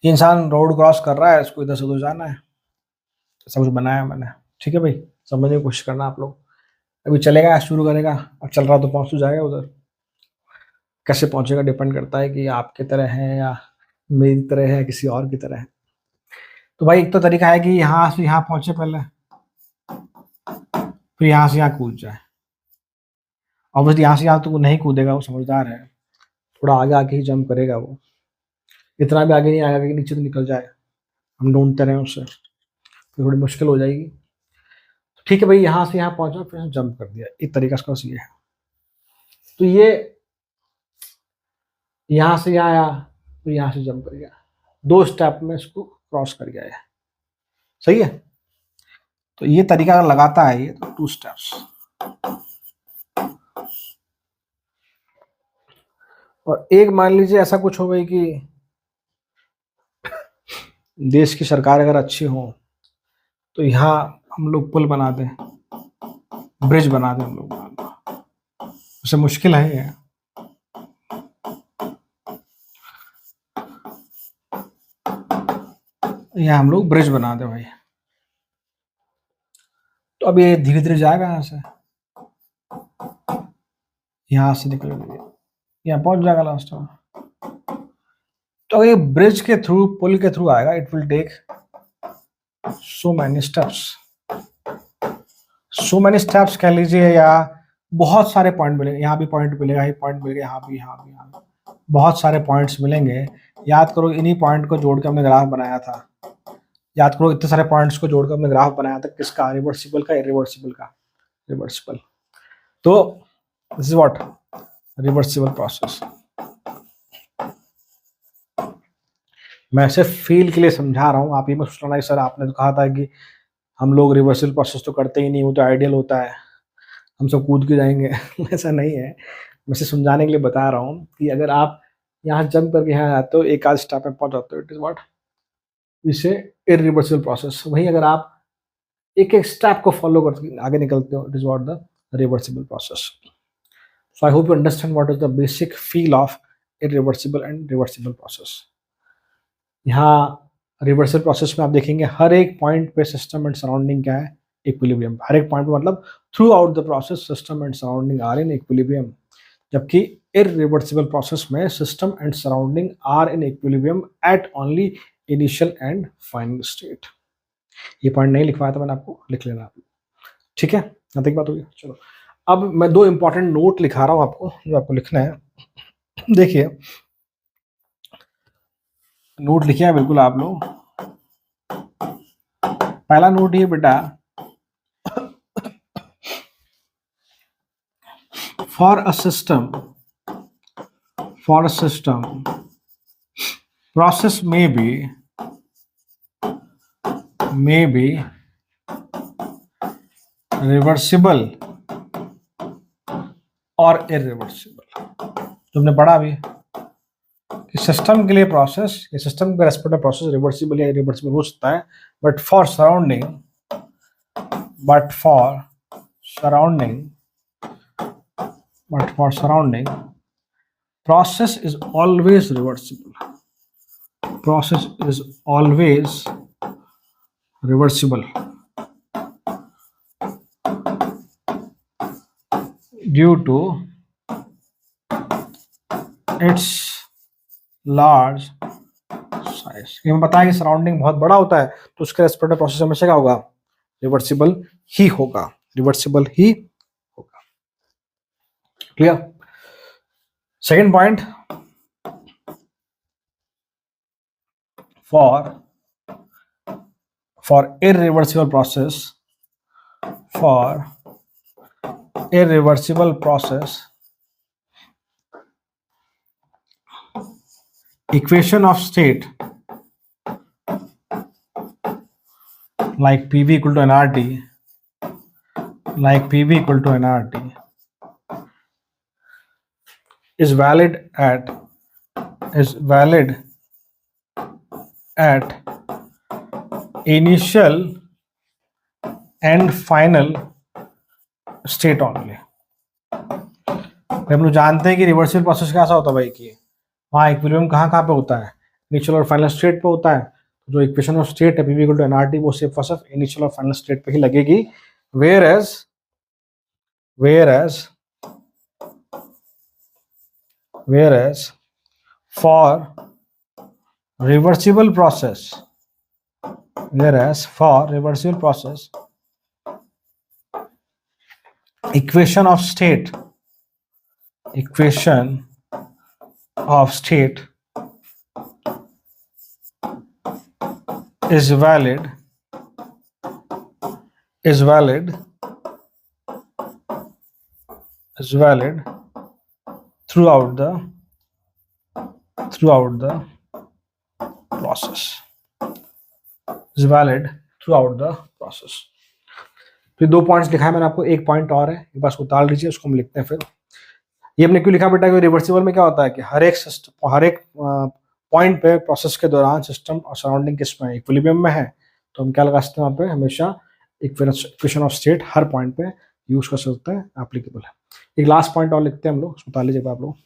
इंसान रोड क्रॉस कर रहा है, इसको इधर से उधर जाना है, ऐसा कुछ बनाया मैंने, ठीक है भाई, समझने की कोशिश करना आप लोग। अभी चलेगा, शुरू करेगा, अब चल रहा तो पहुंच तो जाएगा उधर, कैसे पहुंचेगा डिपेंड करता है कि आपके तरह है या मेरी तरह है, किसी और की तरह है। तो भाई एक तो तरीका है कि यहाँ से यहाँ पहुंचे पहले, फिर यहाँ से यहाँ कूद जाए। ऑब्वियसली यहाँ से यहाँ तो वो नहीं कूदेगा, वो समझदार है, थोड़ा आगे आके ही जंप करेगा वो, इतना भी आगे नहीं आएगा कि नीचे तो निकल जाए, हम ढूंढते रहे उससे, फिर थोड़ी मुश्किल हो जाएगी। तो ठीक है भाई, यहाँ से यहाँ पहुंचा फिर जंप कर दिया, एक तरीका इसका ये है। तो ये यहाँ से यहाँ आया, तो यहाँ से जंप कर गया, 2 स्टेप में इसको क्रॉस कर गया है, सही है। तो ये तरीका अगर लगाता है ये, तो 2 स्टेप्स। और एक मान लीजिए ऐसा कुछ हो गई कि देश की सरकार अगर अच्छी हो, तो यहाँ हम लोग पुल बना दें, ब्रिज बना दें हम लोग, उसे मुश्किल है ये, यहाँ हम लोग ब्रिज बना दें भाई। तो अब ये धीरे धीरे जाएगा यहाँ से निकल गया, यहाँ पहुंच जाएगा लास्ट में। तो ये ब्रिज के थ्रू, पुल के थ्रू आएगा, it will take so many steps कह लीजिए, या बहुत सारे पॉइंट मिलेंगे, यहाँ भी पॉइंट मिलेगा, ये पॉइंट मिलेगा, यहाँ भी, यहाँ भी, यहाँ भी, बहुत सारे पॉइंट्स मिलेंगे। याद करो इन्हीं पॉइंट को जोड़ के हमने ग्राफ बनाया था, याद करो इतने सारे पॉइंट्स को जोड़कर हमने ग्राफ बनाया था, किसका, रिवर्सिबल का, इरिवर्सिबल का, रिवर्सिबल। तो this is what, reversible process. मैं सिर्फ फील के लिए समझा रहा हूँ, आप ये मत सोचना कि सर आपने तो कहा था कि हम लोग रिवर्सिबल प्रोसेस तो करते ही नहीं, वो तो आइडियल होता है, हम सब कूद के जाएंगे ऐसा नहीं है, मैं सिर्फ समझाने के लिए बता रहा हूँ कि अगर आप यहाँ जंप करके यहाँ आते हो, एक आध स्टेप में पहुंच जाते हो, इट इज व्हाट, इसे इरिवर्सिबल प्रोसेस। वहीं अगर आप एक एक स्टेप को फॉलो करके आगे निकलते हो, it is what, the reversible process. So I hope you understand what is the basic feel of irreversible and reversible process. यहाँ रिवर्सल प्रोसेस में आप देखेंगे हर एक पॉइंट पे सिस्टम एंड सराउंडिंग क्या है, इक्विलिब्रियम। हर एक पॉइंट पे मतलब throughout the process system and surrounding are in equilibrium, जबकि इरिवर्सिबल प्रोसेस में system and surrounding are in equilibrium at only initial and final state. ये पॉइंट नहीं लिखवाया था मैंने, आपको लिख लेना आप, ठीक है, यहाँ तक बात होगी। चलो अब मैं 2 इंपॉर्टेंट नोट लिखा रहा हूँ आपको, जो आपको लिखना है। देखिए नोट लिखे हैं बिल्कुल आप लोग। पहला नोट ये बेटा, for a system process may be reversible और इरिवर्सिबल। तुमने पढ़ा अभी कि सिस्टम के लिए प्रोसेस, ये सिस्टम के रेस्पेक्ट में प्रोसेस रिवर्सिबल या इरिवर्सिबल हो सकता है, but for surrounding process is always reversible. Process is always reversible due to its large size। ये मैं बताया कि सराउंडिंग बहुत बड़ा होता है, तो उसके रेस्पेक्ट में प्रोसेस हमेशा क्या होगा, रिवर्सिबल ही होगा, रिवर्सिबल ही होगा। Clear? Second point, for irreversible process equation of state like PV equal to nRT is valid at initial and final state only. हम लोग जानते हैं कि रिवर्सिबल प्रोसेस कैसा होता है भाई, कि वहाँ इक्विलिब्रियम कहाँ कहाँ पे होता है, इनिशियल और फाइनल स्टेट पे होता है। तो जो इक्वेशन ऑफ स्टेट है P V equal to nRT, वो सिर्फ और सिर्फ इनिशियल और फाइनल स्टेट पे ही लगेगी। Whereas for reversible process, equation of state is valid throughout the process, तो ये 2 पॉइंट्स लिखा है मैंने आपको, एक पॉइंट और है, ये बस उतार लीजिए, उसको हम लिखते हैं फिर। ये हमने क्यों लिखा बेटा कि रिवर्सिबल में क्या होता है कि हर एक पॉइंट पे प्रोसेस के दौरान सिस्टम और सराउंडिंग किस में इक्विलिब्रियम में है, तो हम क्या लगा सकते हैं वहाँ पे हमेशा equation of state her point पे यूज कर सकते हैं, एप्लीकेबल है। एक लास्ट पॉइंट और लिखते हैं हम लोग, उसको उतार लीजिए आप लोग।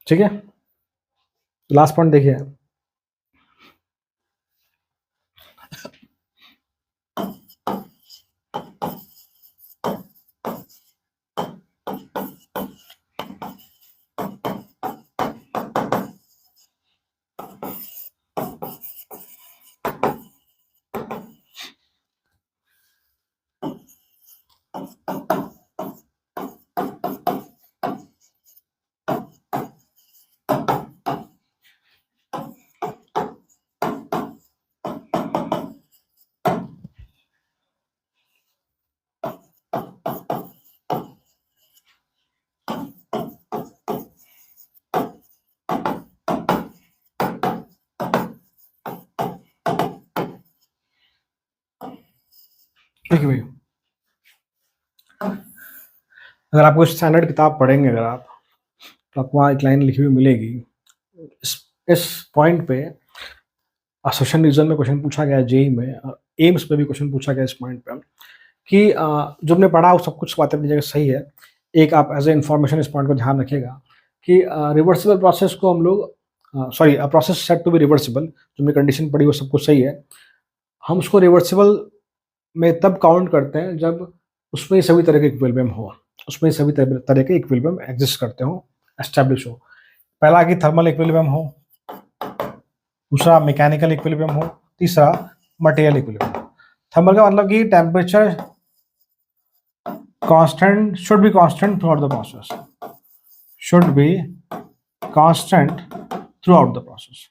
ठीक है, लास्ट पॉइंट देखिए, देखिए भाई, अगर आपको स्टैंडर्ड किताब पढ़ेंगे अगर आप, तो आपको वहाँ एक लाइन लिखी हुई मिलेगी, इस पॉइंट पे एसोसिएशन रीजन में क्वेश्चन पूछा गया, जेई में, एम्स में भी क्वेश्चन पूछा गया इस पॉइंट पे, कि जो हमने पढ़ा वो सब कुछ बातें अपनी जगह सही है। एक आप एज ए इंफॉर्मेशन इस पॉइंट को ध्यान रखिएगा कि रिवर्सिबल प्रोसेस को हम लोग, sorry, process said to be reversible, जो हमने कंडीशन पढ़ी वो सब कुछ सही है। हम उसको रिवर्सिबल में तब काउंट करते हैं जब उसमें सभी तरह के इक्विलिब्रियम हो, उसमें सभी तरह के इक्विलिब्रियम एग्जिस्ट करते हो, एस्टैब्लिश हो। पहला कि थर्मल इक्विलिब्रियम हो, दूसरा मैकेनिकल इक्विलिब्रियम हो, तीसरा मटेरियल इक्विलिब्रियम। थर्मल का मतलब कि temperature constant should be constant through out the process, should be constant through out the process.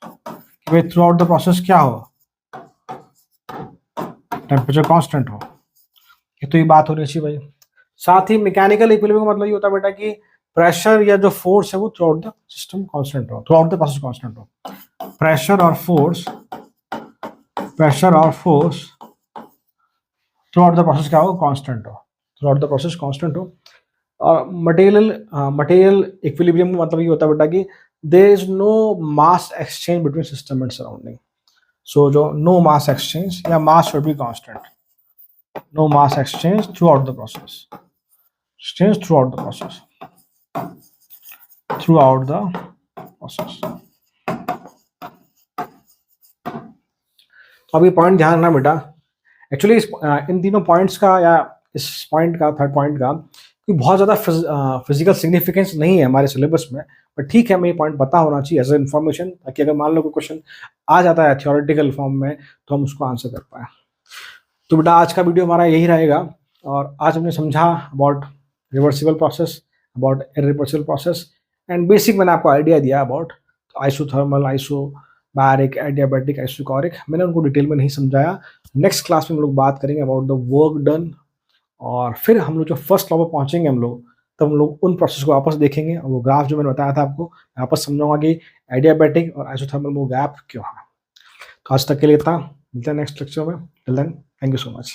भाई थ्रू आउट द प्रोसेस क्या हो, टेम्परेचर कांस्टेंट हो, ये तो ये बात हो रही है भाई। साथ ही मैकेनिकल इक्विलिब्रियम का मतलब ये होता है बेटा कि प्रेशर या जो फोर्स है वो throughout the system constant हो, throughout the process constant हो। प्रेशर और force throughout the process क्या हो, कांस्टेंट हो, throughout the process constant हो। और मटेरियल इक्विलिब्रियम का मतलब ये होता है बेटा कि there is no mass exchange between system and surrounding. So जो नो मास एक्सचेंज या mass should be constant, no mass exchange throughout the process, throughout the process। अब ये पॉइंट ध्यान रखना बेटा, एक्चुअली इन तीनों पॉइंट्स का या इस पॉइंट का, थर्ड पॉइंट का कोई बहुत ज़्यादा फिजिकल सिग्निफिकेंस नहीं है हमारे सिलेबस में, बट ठीक है, हमें ये पॉइंट पता होना चाहिए एज ए इन्फॉर्मेशन, ताकि अगर मान लो कोई क्वेश्चन आ जाता है थ्योरेटिकल फॉर्म में तो हम उसको आंसर कर पाए। तो बेटा आज का वीडियो हमारा यही रहेगा, और आज हमने समझा about reversible process, about irreversible process, and basic मैंने आपको आइडिया दिया अबाउट। तो आइसोथर्मल, आइसोबैरिक, एडियाबैटिक, आइसोकोरिक, मैंने उनको डिटेल में नहीं समझाया। नेक्स्ट क्लास में हम लोग बात करेंगे अबाउट द वर्क डन, और फिर हम लोग जब फर्स्ट लॉ पर पहुंचेंगे हम लोग, तब हम लोग उन प्रोसेस को वापस देखेंगे, और वो ग्राफ जो मैंने बताया था आपको वापस समझाऊंगा कि एडियाबैटिक और आइसोथर्मल में वो गैप क्यों है। तो आज तक के लिए इतना, मिलते हैं नेक्स्ट लेक्चर में। Till then, thank you so much.